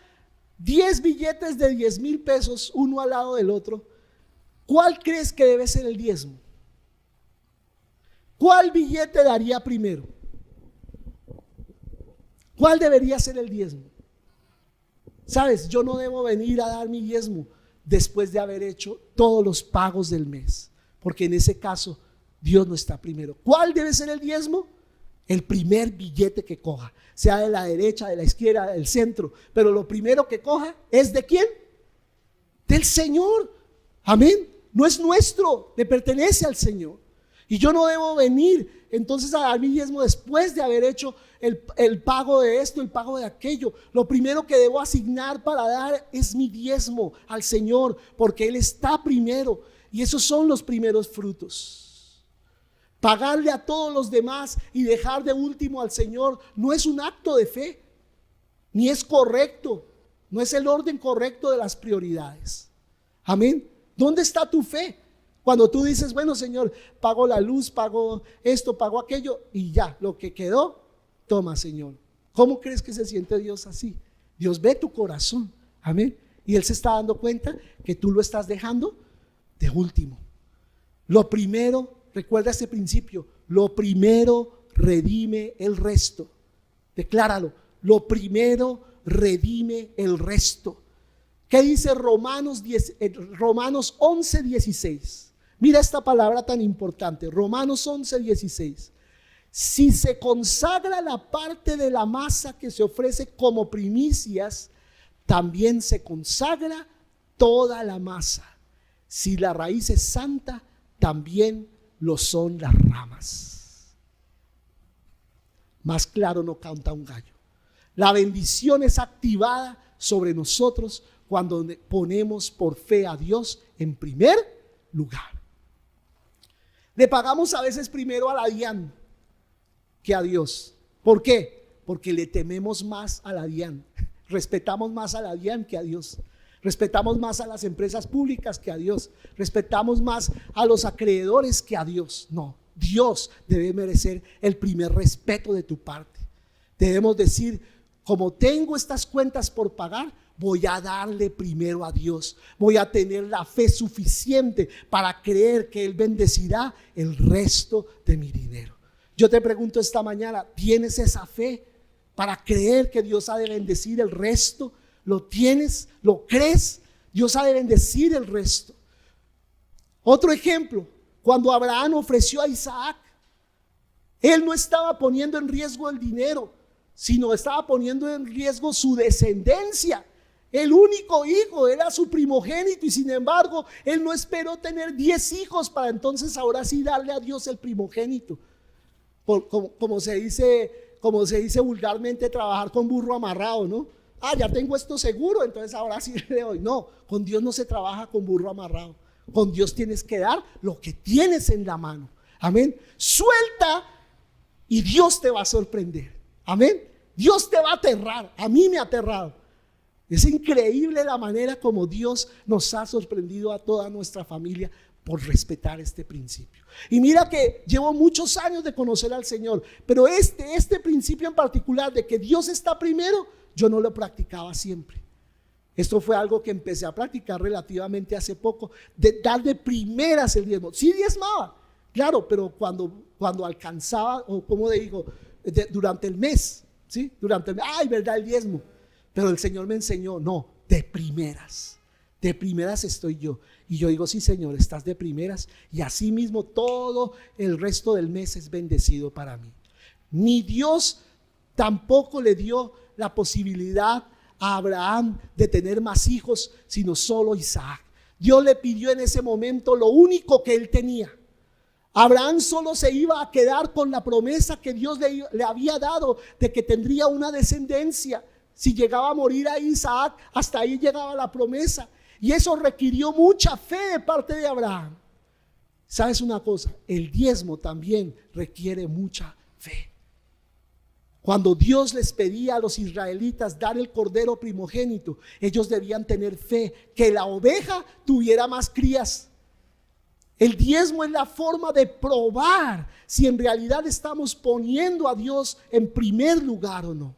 10 billetes de 10,000 pesos uno al lado del otro, ¿cuál crees que debe ser el diezmo? ¿Cuál billete daría primero? ¿Cuál debería ser el diezmo? Sabes, yo no debo venir a dar mi diezmo después de haber hecho todos los pagos del mes, porque en ese caso Dios no está primero. ¿Cuál debe ser el diezmo? El primer billete que coja, sea de la derecha, de la izquierda, del centro, pero lo primero que coja es ¿de quién? Del Señor. Amén. No es nuestro, le pertenece al Señor. Y yo no debo venir entonces a dar mi diezmo después de haber hecho el pago de esto, el pago de aquello. Lo primero que debo asignar para dar es mi diezmo al Señor, porque Él está primero. Y esos son los primeros frutos. Pagarle a todos los demás y dejar de último al Señor no es un acto de fe, ni es correcto, no es el orden correcto de las prioridades. Amén. ¿Dónde está tu fe? Cuando tú dices, bueno, Señor, pago la luz, pago esto, pago aquello, y ya, lo que quedó, toma, Señor. ¿Cómo crees que se siente Dios así? Dios ve tu corazón. Amén. Y Él se está dando cuenta que tú lo estás dejando de último. Lo primero, recuerda este principio, lo primero redime el resto. Decláralo, lo primero redime el resto. ¿Qué dice Romanos 11, 16? Mira esta palabra tan importante, Romanos 11, 16. Si se consagra la parte de la masa que se ofrece como primicias, también se consagra toda la masa. Si la raíz es santa, también lo son las ramas. más claro no canta un gallo. La bendición es activada sobre nosotros cuando ponemos por fe a Dios en primer lugar. Le pagamos a veces primero a la DIAN que a Dios. ¿Por qué? Porque le tememos más a la DIAN. Respetamos más a la DIAN que a Dios. Respetamos más a las empresas públicas que a Dios. Respetamos más a los acreedores que a Dios. No, Dios debe merecer el primer respeto de tu parte. Debemos decir, como tengo estas cuentas por pagar, voy a darle primero a Dios. Voy a tener la fe suficiente para creer que Él bendecirá el resto de mi dinero. Yo te pregunto esta mañana, ¿tienes esa fe para creer que Dios ha de bendecir el resto? ¿Lo tienes? ¿Lo crees? Dios ha de bendecir el resto. Otro ejemplo, cuando Abraham ofreció a Isaac, él no estaba poniendo en riesgo el dinero, sino estaba poniendo en riesgo su descendencia. El único hijo era su primogénito y sin embargo, él no esperó tener 10 hijos para entonces ahora sí darle a Dios el primogénito. Como se dice vulgarmente, trabajar con burro amarrado, ¿no? Ya tengo esto seguro, entonces ahora sí le doy. No, con Dios no se trabaja con burro amarrado. Con Dios tienes que dar lo que tienes en la mano. Amén. Suelta y Dios te va a sorprender. Amén. Dios te va a aterrar. A mí me ha aterrado. Es increíble la manera como Dios nos ha sorprendido a toda nuestra familia por respetar este principio. Y mira que llevo muchos años de conocer al Señor, pero este principio en particular de que Dios está primero, yo no lo practicaba siempre. Esto fue algo que empecé a practicar relativamente hace poco, de dar de primeras el diezmo. Sí diezmaba, claro, pero cuando alcanzaba, o como digo, durante el mes, ¿sí? Durante el mes, verdad, el diezmo. Pero el Señor me enseñó, no, de primeras estoy yo. Y yo digo, sí Señor, estás de primeras y así mismo todo el resto del mes es bendecido para mí. Ni Dios tampoco le dio la posibilidad a Abraham de tener más hijos, sino solo Isaac. Dios le pidió en ese momento lo único que él tenía. Abraham solo se iba a quedar con la promesa que Dios le había dado de que tendría una descendencia. Si llegaba a morir a Isaac, hasta ahí llegaba la promesa. Y eso requirió mucha fe de parte de Abraham. ¿Sabes una cosa? El diezmo también requiere mucha fe. Cuando Dios les pedía a los israelitas dar el cordero primogénito, ellos debían tener fe que la oveja tuviera más crías. El diezmo es la forma de probar si en realidad estamos poniendo a Dios en primer lugar o no.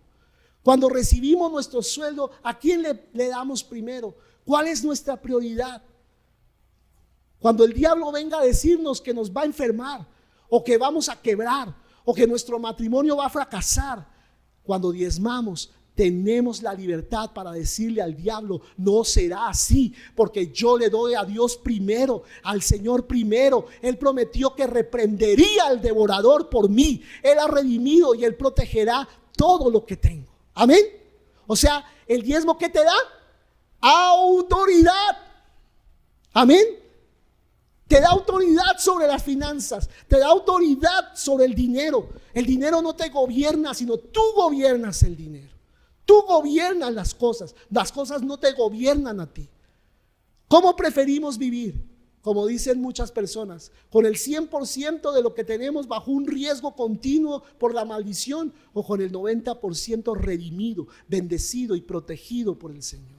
Cuando recibimos nuestro sueldo, ¿a quién le damos primero? ¿Cuál es nuestra prioridad? Cuando el diablo venga a decirnos que nos va a enfermar, o que vamos a quebrar, o que nuestro matrimonio va a fracasar, cuando diezmamos, tenemos la libertad para decirle al diablo, no será así, porque yo le doy a Dios primero, al Señor primero. Él prometió que reprendería al devorador por mí. Él ha redimido y Él protegerá todo lo que tengo. Amén. O sea, el diezmo, ¿qué te da? Autoridad. Amén. Te da autoridad sobre las finanzas, te da autoridad sobre el dinero. El dinero no te gobierna, sino tú gobiernas el dinero. Tú gobiernas las cosas no te gobiernan a ti. ¿Cómo preferimos vivir? Como dicen muchas personas, con el 100% de lo que tenemos bajo un riesgo continuo por la maldición, o con el 90% redimido, bendecido y protegido por el Señor.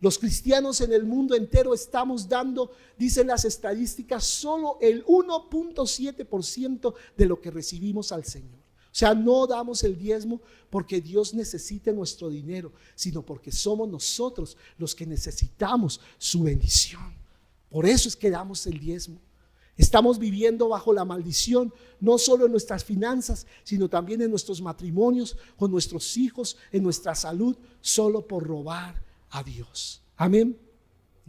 Los cristianos en el mundo entero estamos dando, dicen las estadísticas, solo el 1.7% de lo que recibimos al Señor. O sea, no damos el diezmo porque Dios necesite nuestro dinero, sino porque somos nosotros los que necesitamos su bendición. Por eso es que damos el diezmo. Estamos viviendo bajo la maldición, no solo en nuestras finanzas, sino también en nuestros matrimonios, con nuestros hijos, en nuestra salud, solo por robar a Dios. Amén.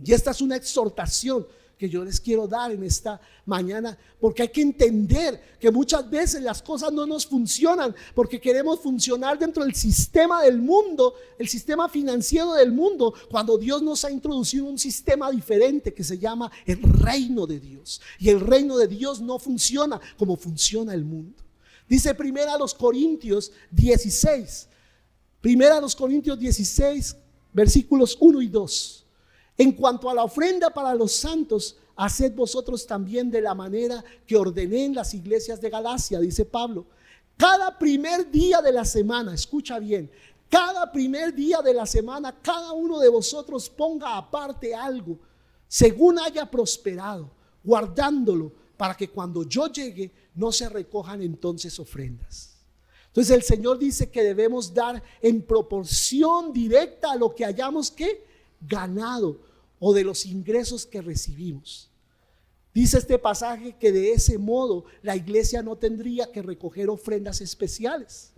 Y esta es una exhortación que yo les quiero dar en esta mañana, porque hay que entender que muchas veces las cosas no nos funcionan porque queremos funcionar dentro del sistema del mundo, el sistema financiero del mundo, cuando Dios nos ha introducido un sistema diferente que se llama el reino de Dios. Y el reino de Dios no funciona como funciona el mundo. Dice Primera a los Corintios 16, Primera a los Corintios 16, versículos 1 y 2. En cuanto a la ofrenda para los santos, haced vosotros también de la manera que ordené en las iglesias de Galacia, dice Pablo. Cada primer día de la semana, escucha bien, cada primer día de la semana, cada uno de vosotros ponga aparte algo, según haya prosperado, guardándolo, para que cuando yo llegue no se recojan entonces ofrendas. Entonces el Señor dice que debemos dar en proporción directa a lo que hayamos ganado o de los ingresos que recibimos. Dice este pasaje que de ese modo la iglesia no tendría que recoger ofrendas especiales.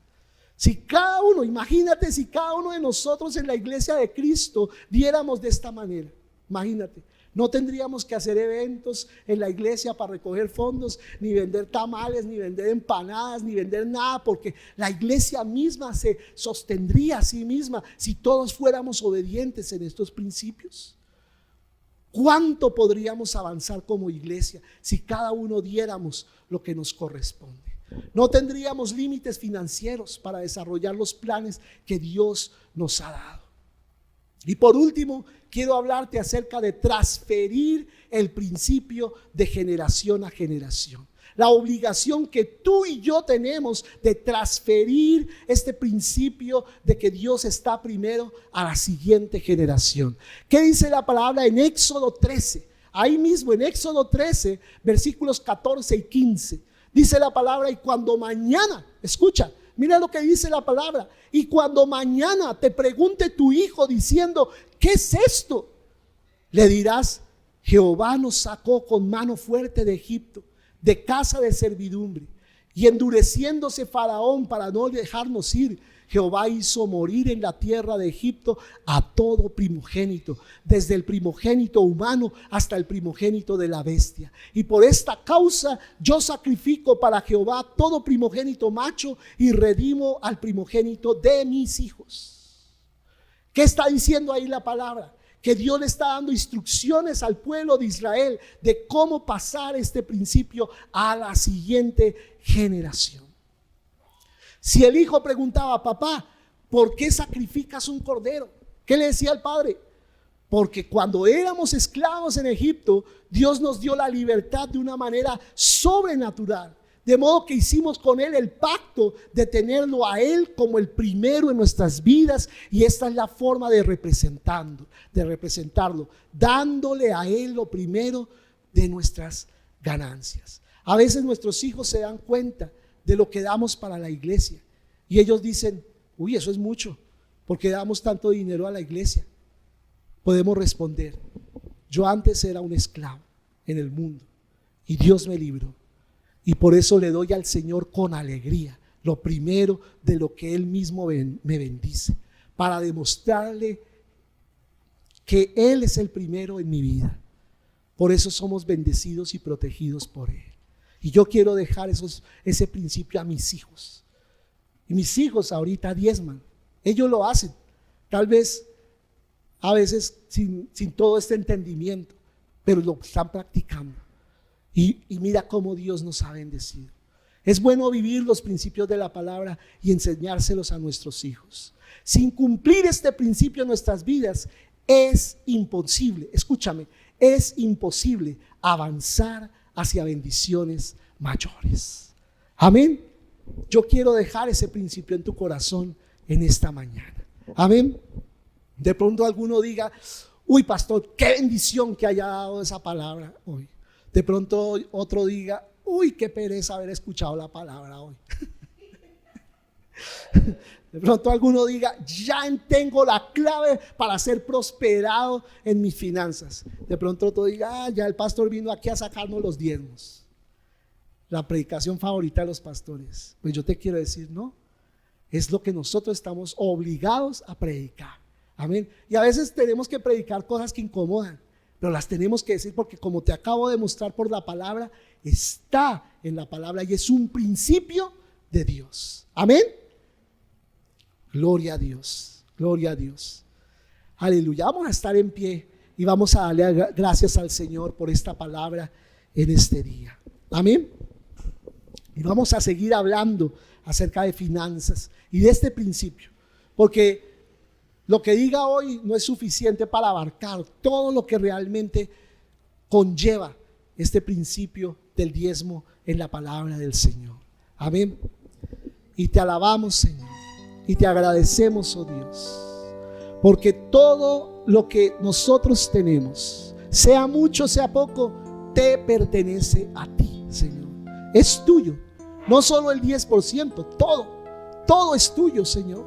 Si cada uno, imagínate si cada uno de nosotros en la iglesia de Cristo diéramos de esta manera, imagínate. No tendríamos que hacer eventos en la iglesia para recoger fondos, ni vender tamales, ni vender empanadas, ni vender nada, porque la iglesia misma se sostendría a sí misma si todos fuéramos obedientes en estos principios. ¿Cuánto podríamos avanzar como iglesia si cada uno diéramos lo que nos corresponde? No tendríamos límites financieros para desarrollar los planes que Dios nos ha dado. Y por último, quiero hablarte acerca de transferir el principio de generación a generación. La obligación que tú y yo tenemos de transferir este principio de que Dios está primero a la siguiente generación. ¿Qué dice la palabra en Éxodo 13? Ahí mismo en Éxodo 13, versículos 14 y 15. Dice la palabra: y cuando mañana, escucha, mira lo que dice la palabra, y cuando mañana te pregunte tu hijo diciendo: ¿qué es esto? Le dirás: Jehová nos sacó con mano fuerte de Egipto, de casa de servidumbre, y endureciéndose Faraón para no dejarnos ir, Jehová hizo morir en la tierra de Egipto a todo primogénito, desde el primogénito humano hasta el primogénito de la bestia. Y por esta causa yo sacrifico para Jehová todo primogénito macho y redimo al primogénito de mis hijos. ¿Qué está diciendo ahí la palabra? Que Dios le está dando instrucciones al pueblo de Israel de cómo pasar este principio a la siguiente generación. Si el hijo preguntaba: papá, ¿por qué sacrificas un cordero? ¿Qué le decía el padre? Porque cuando éramos esclavos en Egipto, Dios nos dio la libertad de una manera sobrenatural. De modo que hicimos con Él el pacto de tenerlo a Él como el primero en nuestras vidas. Y esta es la forma de representarlo, dándole a Él lo primero de nuestras ganancias. A veces nuestros hijos se dan cuenta de lo que damos para la iglesia y ellos dicen: uy, eso es mucho, ¿por qué damos tanto dinero a la iglesia? Podemos responder: yo antes era un esclavo en el mundo y Dios me libró, y por eso le doy al Señor con alegría lo primero de lo que Él mismo me bendice, para demostrarle que Él es el primero en mi vida. Por eso somos bendecidos y protegidos por Él. Y yo quiero dejar ese principio a mis hijos. Y mis hijos ahorita diezman. Ellos lo hacen. Tal vez a veces sin todo este entendimiento, pero lo están practicando. Y mira cómo Dios nos ha bendecido. Es bueno vivir los principios de la palabra y enseñárselos a nuestros hijos. Sin cumplir este principio en nuestras vidas es imposible, escúchame, es imposible avanzar hacia bendiciones mayores. Amén. Yo quiero dejar ese principio en tu corazón en esta mañana. Amén. De pronto alguno diga: uy, pastor, qué bendición que haya dado esa palabra hoy. De pronto otro diga: uy, qué pereza haber escuchado la palabra hoy. De pronto alguno diga: ya tengo la clave para ser prosperado en mis finanzas. De pronto otro diga: ya el pastor vino aquí a sacarnos los diezmos. La predicación favorita de los pastores. Pues yo te quiero decir: no, es lo que nosotros estamos obligados a predicar. Amén. Y a veces tenemos que predicar cosas que incomodan, pero las tenemos que decir porque, como te acabo de mostrar por la palabra, está en la palabra y es un principio de Dios. Amén. Gloria a Dios, gloria a Dios. Aleluya. Vamos a estar en pie y vamos a darle gracias al Señor por esta palabra en este día. Amén. Y vamos a seguir hablando acerca de finanzas y de este principio, porque lo que diga hoy no es suficiente para abarcar todo lo que realmente conlleva este principio del diezmo en la palabra del Señor. Amén. Y te alabamos, Señor, y te agradecemos, oh Dios, porque todo lo que nosotros tenemos, sea mucho, sea poco, te pertenece a ti, Señor. Es tuyo. No solo el 10%, todo es tuyo, Señor.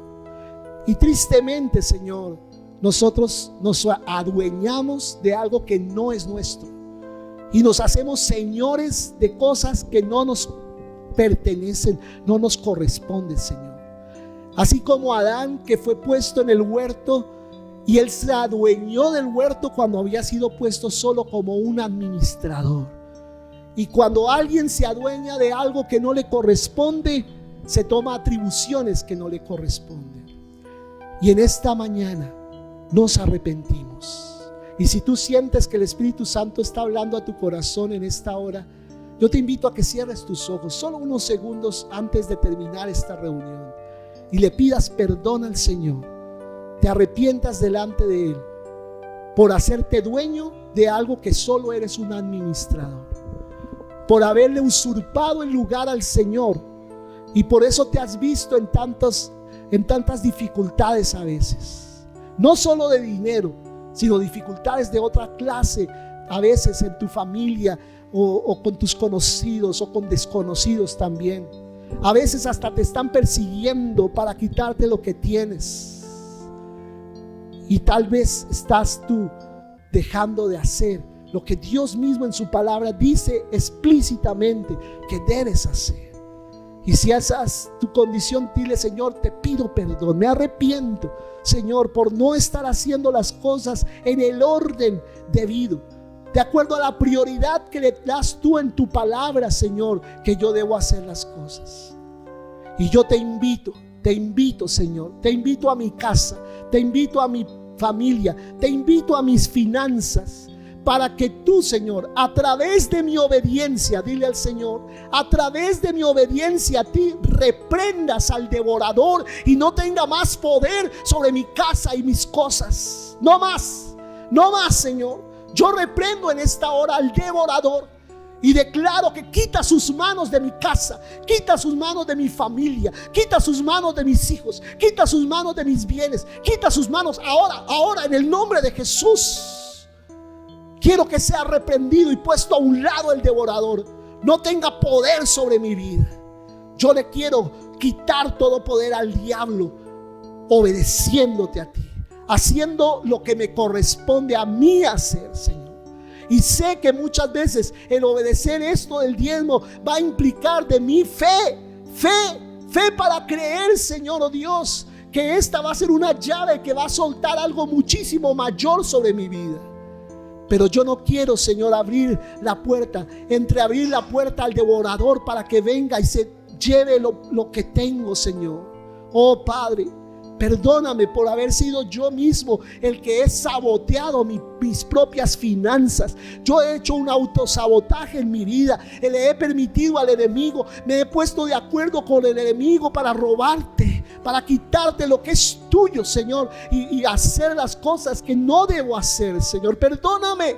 Y tristemente, Señor, nosotros nos adueñamos de algo que no es nuestro. Y nos hacemos señores de cosas que no nos pertenecen, no nos corresponden, Señor. Así como Adán, que fue puesto en el huerto, y él se adueñó del huerto cuando había sido puesto solo como un administrador. Y cuando alguien se adueña de algo que no le corresponde, se toma atribuciones que no le corresponden. Y en esta mañana nos arrepentimos. Y si tú sientes que el Espíritu Santo está hablando a tu corazón en esta hora, yo te invito a que cierres tus ojos solo unos segundos antes de terminar esta reunión y le pidas perdón al Señor. Te arrepientas delante de Él por hacerte dueño de algo que solo eres un administrador, por haberle usurpado el lugar al Señor, y por eso te has visto en tantas dificultades a veces, no solo de dinero, sino dificultades de otra clase, a veces en tu familia o con tus conocidos o con desconocidos también. A veces hasta te están persiguiendo para quitarte lo que tienes, y tal vez estás tú dejando de hacer lo que Dios mismo en su palabra dice explícitamente que debes hacer. Y si esa es tu condición, dile: Señor, te pido perdón, me arrepiento, Señor, por no estar haciendo las cosas en el orden debido, de acuerdo a la prioridad que le das tú en tu palabra, Señor, que yo debo hacer las cosas. Y yo te invito, Señor, te invito a mi casa, te invito a mi familia, te invito a mis finanzas, para que tú, Señor, a través de mi obediencia, dile al Señor, a través de mi obediencia a ti, reprendas al devorador y no tenga más poder sobre mi casa y mis cosas. No más, Señor. Yo reprendo en esta hora al devorador y declaro que quita sus manos de mi casa, quita sus manos de mi familia, quita sus manos de mis hijos, quita sus manos de mis bienes, quita sus manos ahora en el nombre de Jesús. Quiero que sea reprendido y puesto a un lado el devorador, no tenga poder sobre mi vida. Yo le quiero quitar todo poder al diablo, obedeciéndote a ti, haciendo lo que me corresponde a mí hacer, Señor. Y sé que muchas veces el obedecer esto del diezmo va a implicar de mí fe para creer, Señor, oh Dios, que esta va a ser una llave que va a soltar algo muchísimo mayor sobre mi vida. Pero yo no quiero, Señor, abrir la puerta al devorador para que venga y se lleve lo que tengo, Señor. Oh Padre, perdóname por haber sido yo mismo el que he saboteado mis propias finanzas. Yo he hecho un autosabotaje en mi vida. Le he permitido al enemigo, me he puesto de acuerdo con el enemigo para robarte, para quitarte lo que es tuyo, Señor, y hacer las cosas que no debo hacer, Señor. Perdóname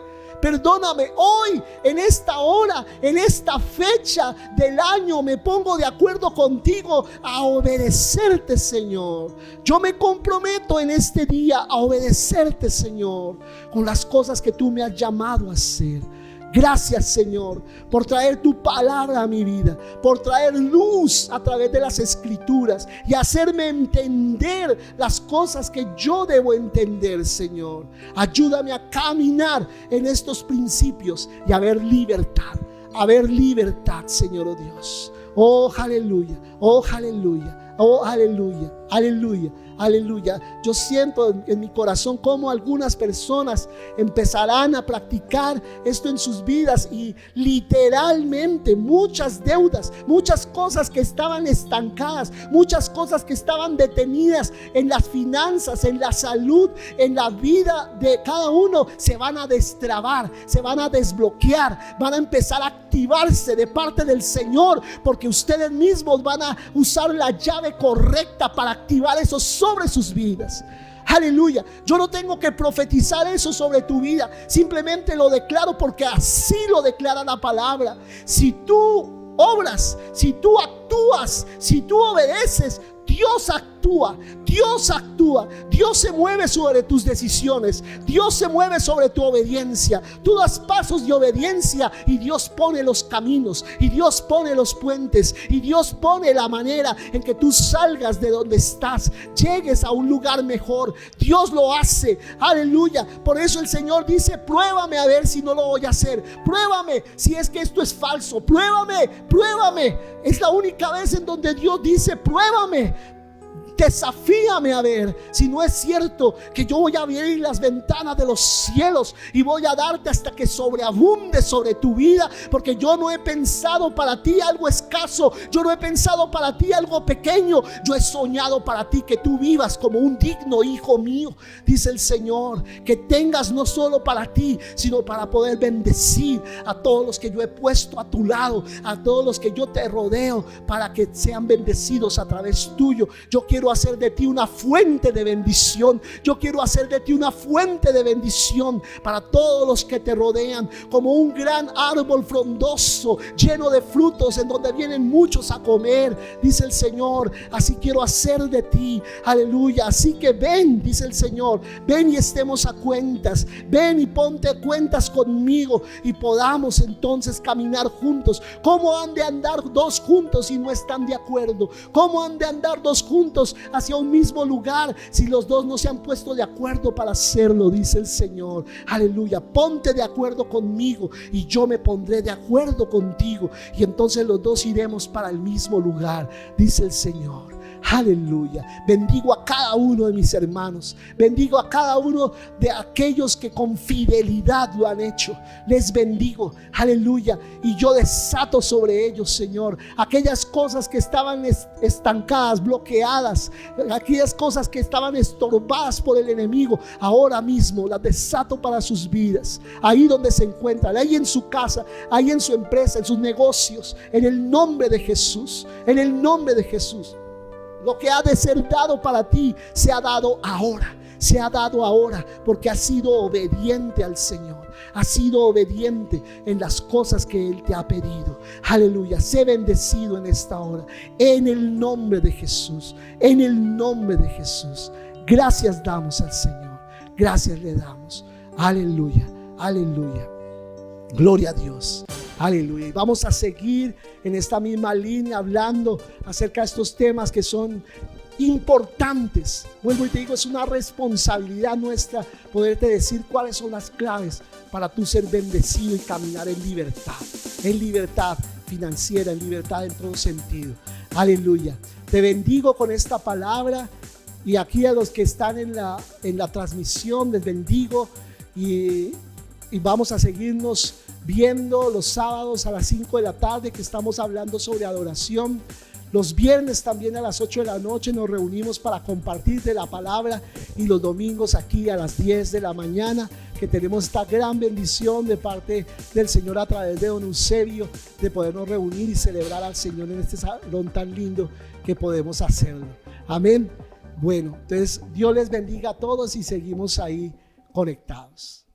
hoy, en esta hora, en esta fecha del año. Me pongo de acuerdo contigo a obedecerte, Señor. Yo me comprometo en este día a obedecerte, Señor, con las cosas que tú me has llamado a hacer. Gracias, Señor, por traer tu palabra a mi vida, por traer luz a través de las escrituras y hacerme entender las cosas que yo debo entender, Señor. Ayúdame a caminar en estos principios y a ver libertad, Señor, oh Dios. Oh, aleluya, oh, aleluya, oh, aleluya. Aleluya, aleluya. Yo siento en mi corazón cómo algunas personas empezarán a practicar esto en sus vidas y literalmente muchas deudas, muchas cosas que estaban estancadas, muchas cosas que estaban detenidas en las finanzas, en la salud, en la vida de cada uno, se van a destrabar, se van a desbloquear, van a empezar a activarse de parte del Señor, porque ustedes mismos van a usar la llave correcta para activar eso sobre sus vidas. Aleluya. Yo no tengo que profetizar eso sobre tu vida, simplemente lo declaro porque así lo declara la palabra. Si tú obras, si tú actúas, si tú obedeces, Dios actúa, Dios actúa, Dios se mueve sobre tus decisiones, Dios se mueve sobre tu obediencia. Tú das pasos de obediencia y Dios pone los caminos, y Dios pone los puentes, y Dios pone la manera en que tú salgas de donde estás, llegues a un lugar mejor. Dios lo hace, aleluya. Por eso el Señor dice: pruébame a ver si no lo voy a hacer, pruébame si es que esto es falso, pruébame, pruébame. Es la única vez en donde Dios dice: pruébame. Desafíame a ver si no es cierto que yo voy a abrir las ventanas de los cielos y voy a darte hasta que sobreabunde sobre tu vida, porque yo no he pensado para ti algo escaso, yo no he pensado para ti algo pequeño, yo he soñado para ti que tú vivas como un digno hijo mío, dice el Señor, que tengas no solo para ti, sino para poder bendecir a todos los que yo he puesto a tu lado, a todos los que yo te rodeo, para que sean bendecidos a través tuyo. Yo quiero hacer de ti una fuente de bendición. Yo quiero hacer de ti una fuente de bendición para todos los que te rodean, como un gran árbol frondoso, lleno de frutos, en donde vienen muchos a comer, dice el Señor. Así quiero hacer de ti, aleluya. Así que ven, dice el Señor, ven y estemos a cuentas, ven y ponte a cuentas conmigo, y podamos entonces caminar juntos. ¿Cómo han de andar dos juntos si no están de acuerdo? ¿Cómo han de andar dos juntos hacia un mismo lugar si los dos no se han puesto de acuerdo para hacerlo? Dice el Señor, aleluya. Ponte de acuerdo conmigo y yo me pondré de acuerdo contigo, y entonces los dos iremos para el mismo lugar, dice el Señor. Aleluya. Bendigo a cada uno de mis hermanos, bendigo a cada uno de aquellos que con fidelidad lo han hecho. Les bendigo, aleluya, y yo desato sobre ellos, Señor, aquellas cosas que estaban estancadas, bloqueadas, aquellas cosas que estaban estorbadas por el enemigo. Ahora mismo las desato para sus vidas, ahí donde se encuentran, ahí en su casa, ahí en su empresa, en sus negocios, en el nombre de Jesús, en el nombre de Jesús. Lo que ha de ser dado para ti se ha dado ahora, se ha dado ahora, porque has sido obediente al Señor, has sido obediente en las cosas que Él te ha pedido. Aleluya. Sé bendecido en esta hora, en el nombre de Jesús, en el nombre de Jesús. Gracias damos al Señor, gracias le damos. Aleluya, aleluya. Gloria a Dios. Aleluya. Y vamos a seguir en esta misma línea hablando acerca de estos temas que son importantes. Vuelvo y te digo, es una responsabilidad nuestra poderte decir cuáles son las claves para tú ser bendecido y caminar en libertad financiera, en libertad en todo sentido. Aleluya. Te bendigo con esta palabra, y aquí a los que están en la transmisión les bendigo, y vamos a seguirnos viendo los sábados a las 5 de la tarde, que estamos hablando sobre adoración. Los viernes también a las 8 de la noche nos reunimos para compartir de la palabra, y los domingos aquí a las 10 de la mañana, que tenemos esta gran bendición de parte del Señor a través de don Eusebio, de podernos reunir y celebrar al Señor en este salón tan lindo que podemos hacerlo. Amén. Bueno, entonces Dios les bendiga a todos y seguimos ahí conectados.